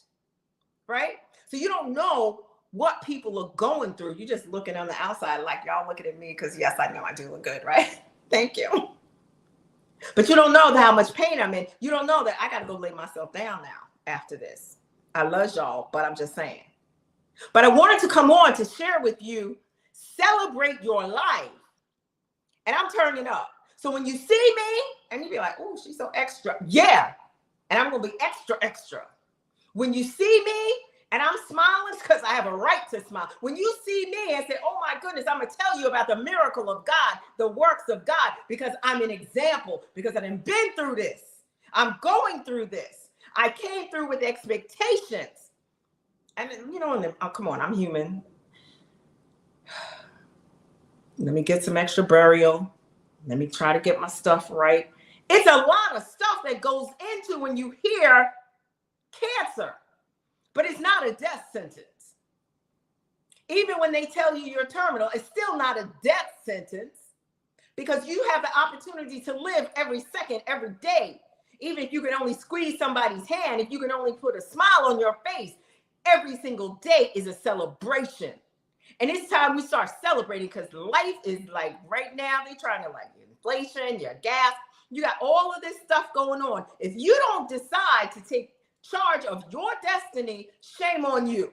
right? So you don't know what people are going through. You're just looking on the outside like y'all looking at me because, yes, I know I do look good, right? Thank you. But you don't know how much pain I'm in. You don't know that I got to go lay myself down now after this. I love y'all, but I'm just saying. But I wanted to come on to share with you, celebrate your life. And I'm turning up. So when you see me and you be like, oh, she's so extra. Yeah. And I'm going to be extra, extra. When you see me and I'm smiling, because I have a right to smile. When you see me and say, oh my goodness, I'm going to tell you about the miracle of God, the works of God, because I'm an example, because I've been through this. I'm going through this. I came through with expectations. And oh, come on, I'm human. Let me get some extra burial. Let me try to get my stuff right. It's a lot of stuff that goes into when you hear cancer, but it's not a death sentence. Even when they tell you you're terminal, it's still not a death sentence, because you have the opportunity to live every second, every day. Even if you can only squeeze somebody's hand, if you can only put a smile on your face, every single day is a celebration. And it's time we start celebrating, because life is like right now, they're trying to like inflation, your gas, you got all of this stuff going on. If you don't decide to take charge of your destiny, shame on you.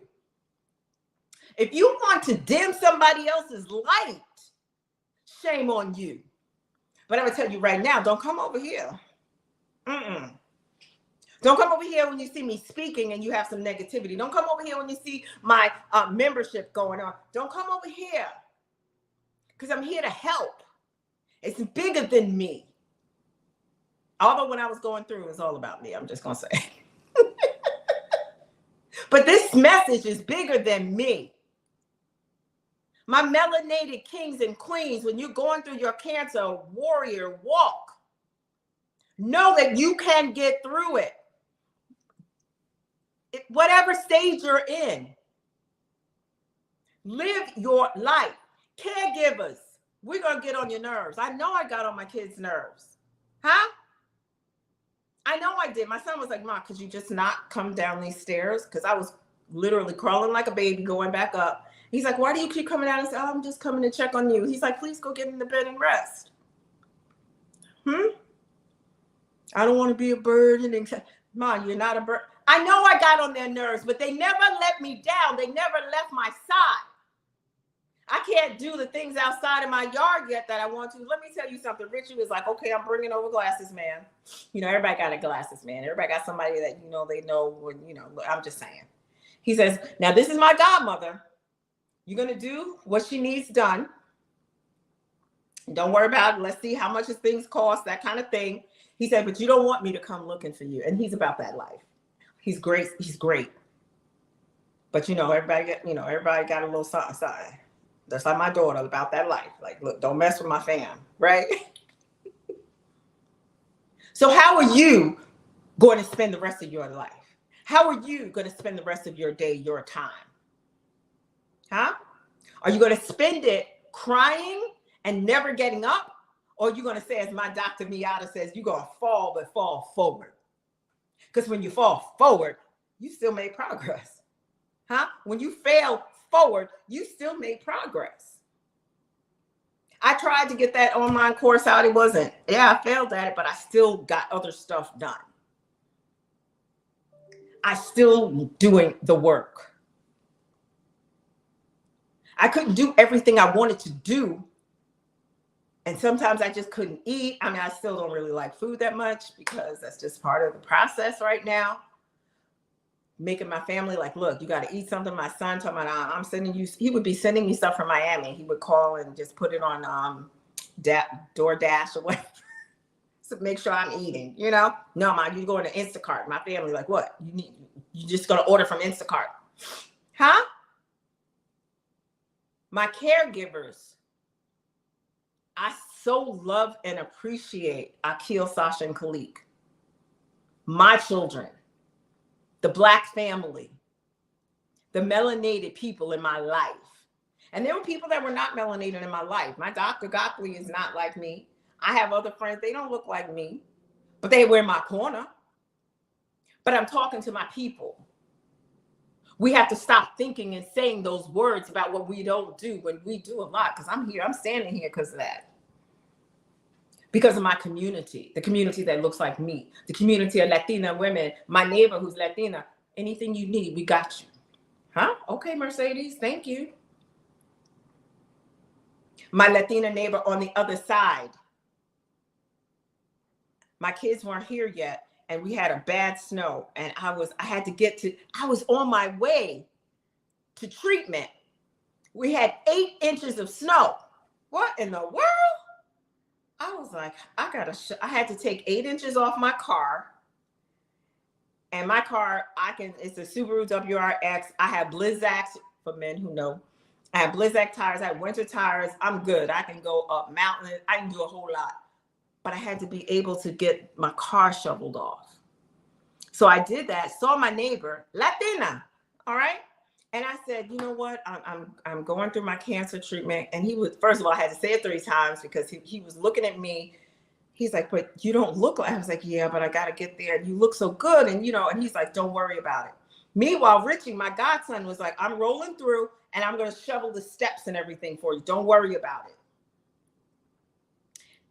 If you want to dim somebody else's light, shame on you. But I'm gonna tell you right now, don't come over here. Don't come over here when you see me speaking and you have some negativity. Don't come over here when you see my membership going on. Don't come over here, because I'm here to help. It's bigger than me. Although when I was going through, it was all about me. I'm just going to say. But this message is bigger than me. My melanated kings and queens, when you're going through your cancer warrior walk, know that you can get through it. Whatever stage you're in, live your life. Caregivers, we're going to get on your nerves. I know I got on my kids' nerves. Huh? I know I did. My son was like, Mom, could you just not come down these stairs? Because I was literally crawling like a baby going back up. He's like, why do you keep coming down? I said, oh, I'm just coming to check on you. He's like, please go get in the bed and rest. I don't want to be a burden. Mom, you're not a burden. I know I got on their nerves, but they never let me down. They never left my side. I can't do the things outside of my yard yet that I want to. Let me tell you something. Richie was like, okay, I'm bringing over glasses, man. Everybody got a glasses, man. Everybody got somebody that, they know when, I'm just saying. He says, now this is my godmother. You're going to do what she needs done. Don't worry about it. Let's see how much things cost, that kind of thing. He said, but you don't want me to come looking for you. And he's about that life. He's great. He's great. But everybody got a little something, something. That's like my daughter about that life. Like, look, don't mess with my fam, right? So how are you going to spend the rest of your life? How are you going to spend the rest of your day, your time? Huh? Are you going to spend it crying and never getting up? Or are you going to say, as my Dr. Miata says, you're going to fall, but fall forward? Because when you fall forward, you still made progress. Huh? When you fail forward, you still made progress. I tried to get that online course out. It wasn't. Yeah, I failed at it, but I still got other stuff done. I still doing the work. I couldn't do everything I wanted to do. And sometimes I just couldn't eat. I mean, I still don't really like food that much because that's just part of the process right now. Making my family like, look, you got to eat something. My son told me, I'm sending you, he would be sending me stuff from Miami. He would call and just put it on DoorDash or whatever. To make sure I'm eating, No, man, you go to Instacart. My family like, what? You just gonna order from Instacart. Huh? My caregivers, I so love and appreciate Akil, Sasha, and Khalik. My children, the Black family, the melanated people in my life. And there were people that were not melanated in my life. My Dr. Gottlieb is not like me. I have other friends, they don't look like me, but they were in my corner. But I'm talking to my people. We have to stop thinking and saying those words about what we don't do when we do a lot. Because I'm standing here because of that. Because of my community, the community that looks like me, the community of Latina women, my neighbor who's Latina. Anything you need, we got you. Huh? Okay, Mercedes, thank you. My Latina neighbor on the other side. My kids weren't here yet, and we had a bad snow, and I was on my way to treatment. We had 8 inches of snow. What in the world? I was like, I had to take 8 inches off my car. And my car, it's a Subaru WRX. I have Blizzaks, for men who know. I have Blizzak tires, I have winter tires. I'm good. I can go up mountains. I can do a whole lot. But I had to be able to get my car shoveled off. So I did that, saw my neighbor, Latina, all right? And I said, you know what? I'm going through my cancer treatment. And he was, first of all, I had to say it 3 times because he was looking at me. He's like, but you don't look like, I was like, yeah, but I got to get there. You look so good. And, and he's like, don't worry about it. Meanwhile, Richie, my godson, was like, I'm rolling through and I'm going to shovel the steps and everything for you. Don't worry about it.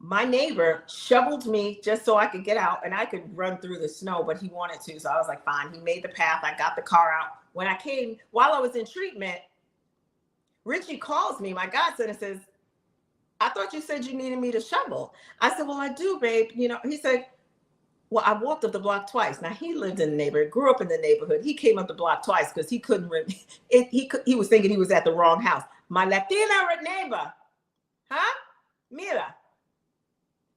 My neighbor shoveled me just so I could get out and I could run through the snow, but he wanted to. So I was like, fine. He made the path. I got the car out. When I came, while I was in treatment, Richie calls me, my godson, and says, I thought you said you needed me to shovel. I said, well, I do, babe. He said, well, I walked up the block twice. Now, he lived in the neighborhood, grew up in the neighborhood. He came up the block twice because he couldn't, he was thinking he was at the wrong house. My Latina neighbor, huh? Mira.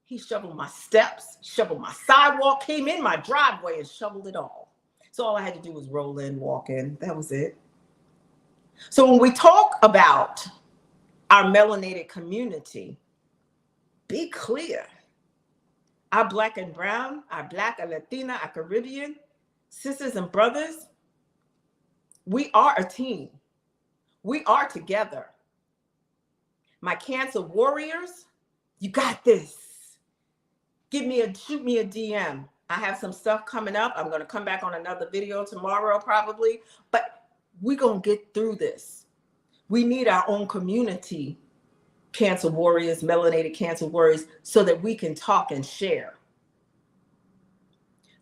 He shoveled my steps, shoveled my sidewalk, came in my driveway and shoveled it all. So all I had to do was roll in, walk in. That was it. So when we talk about our melanated community, be clear. Our Black and brown, our Black and Latina, our Caribbean, sisters and brothers, we are a team. We are together. My cancer warriors, you got this. Shoot me a DM. I have some stuff coming up. I'm going to come back on another video tomorrow probably, but we're going to get through this. We need our own community, cancer warriors, melanated cancer warriors, so that we can talk and share.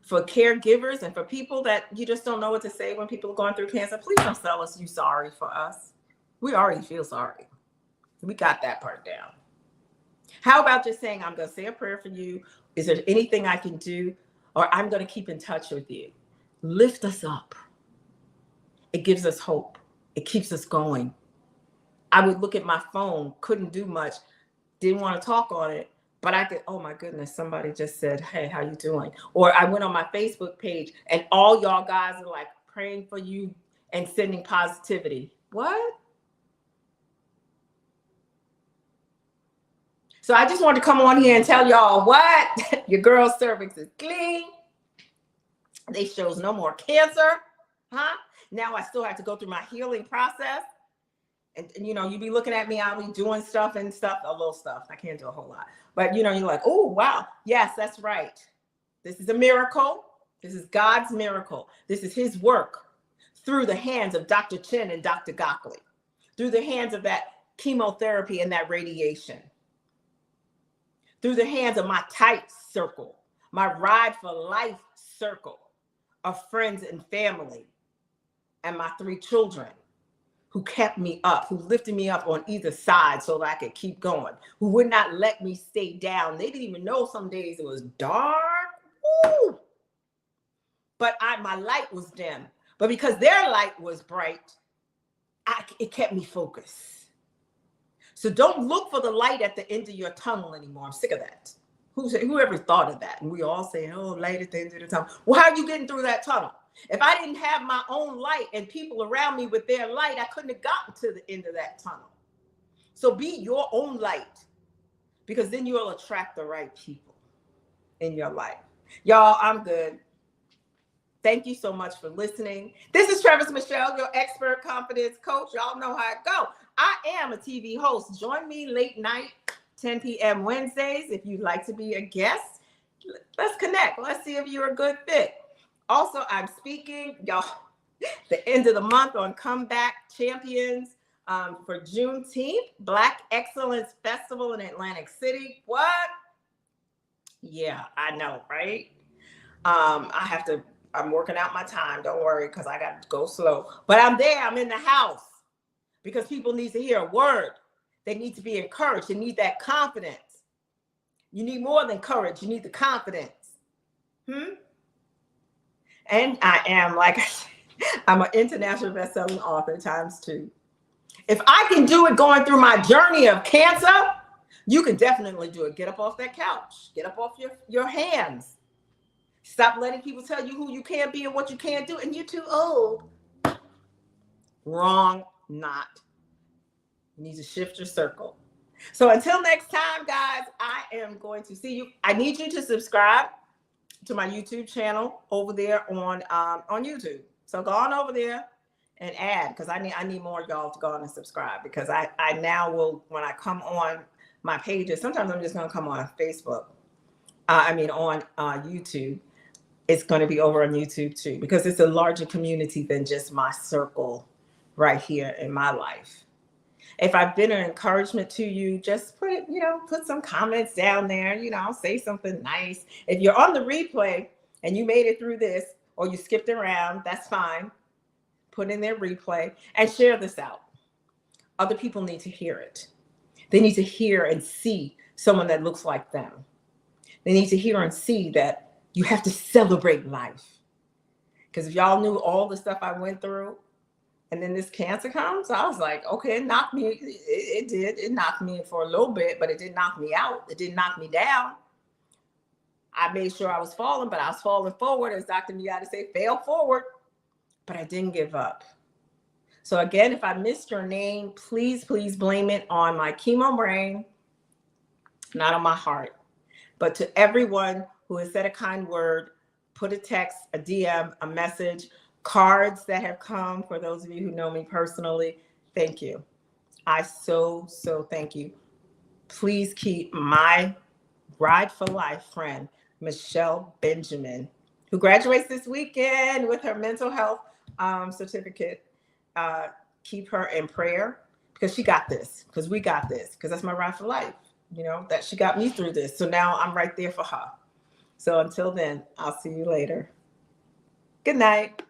For caregivers and for people that you just don't know what to say when people are going through cancer, please don't tell us you're sorry for us. We already feel sorry. We got that part down. How about just saying, I'm going to say a prayer for you. Is there anything I can do? Or I'm going to keep in touch with you. Lift us up. It gives us hope. It keeps us going. I would look at my phone, couldn't do much. didn't want to talk on it, but I could, oh my goodness, somebody just said, hey, how you doing? Or I went on my Facebook page and all y'all guys are like praying for you and sending positivity. What? So I just wanted to come on here and tell y'all what, your girl's cervix is clean. They shows no more cancer, huh? Now I still have to go through my healing process. And you know, you be looking at me, I'll be doing stuff and stuff, a little stuff. I can't do a whole lot. But you know, you're like, oh, wow. Yes, that's right. This is a miracle. This is God's miracle. This is his work through the hands of Dr. Chin and Dr. Gockley, through the hands of that chemotherapy and that radiation, through the hands of my tight circle, my ride for life circle of friends and family, and my 3 children who kept me up, who lifted me up on either side so that I could keep going, who would not let me stay down. They didn't even know some days it was dark. Woo! But my light was dim. But because their light was bright, it kept me focused. So don't look for the light at the end of your tunnel anymore. I'm sick of that. Whoever thought of that? And we all say, oh, light at the end of the tunnel. Well, how are you getting through that tunnel? If I didn't have my own light and people around me with their light, I couldn't have gotten to the end of that tunnel. So be your own light, because then you'll attract the right people in your life. Y'all, I'm good. Thank you so much for listening. This is Travis Michelle, your expert confidence coach. Y'all know how it go. I am a TV host. Join me late night, 10 p.m. Wednesdays. If you'd like to be a guest, let's connect. Let's see if you're a good fit. Also, I'm speaking, y'all, the end of the month on Comeback Champions for Juneteenth, Black Excellence Festival in Atlantic City. What? Yeah, I know, right? I'm working out my time. Don't worry, because I got to go slow. But I'm there. I'm in the house because people need to hear a word. They need to be encouraged. They need that confidence. You need more than courage. You need the confidence. And I am, like I said, I'm an international best-selling author ×2. If I can do it going through my journey of cancer, you can definitely do it. Get up off that couch. Get up off your hands. Stop letting people tell you who you can't be and what you can't do, and you're too old. Wrong, not. You need to shift your circle. So until next time, guys, I am going to see you. I need you to subscribe to my YouTube channel over there on YouTube. So go on over there and add, because I need more of y'all to go on and subscribe, because I now will, when I come on my pages, sometimes I'm just going to come on Facebook. On YouTube. It's going to be over on YouTube too, because it's a larger community than just my circle right here in my life. If I've been an encouragement to you, just put some comments down there, say something nice. If you're on the replay and you made it through this, or you skipped around, that's fine. Put in their replay and share this out. Other people need to hear it. They need to hear and see someone that looks like them. They need to hear and see that you have to celebrate life. Because if y'all knew all the stuff I went through, and then this cancer comes, I was like, okay, it knocked me. It did. It knocked me for a little bit, but it didn't knock me out. It didn't knock me down. I made sure I was falling, but I was falling forward, as Dr. Miyata say, fail forward. But I didn't give up. So again, if I missed your name, please blame it on my chemo brain, not on my heart. But to everyone who has said a kind word, put a text, a DM, a message, cards that have come, for those of you who know me personally, thank you. I so thank you. Please keep my Ride for Life friend, Michelle Benjamin, who graduates this weekend with her mental health certificate. Keep her in prayer, because she got this, because we got this, because that's my Ride for Life, that she got me through this. So now I'm right there for her. So until then, I'll see you later. Good night.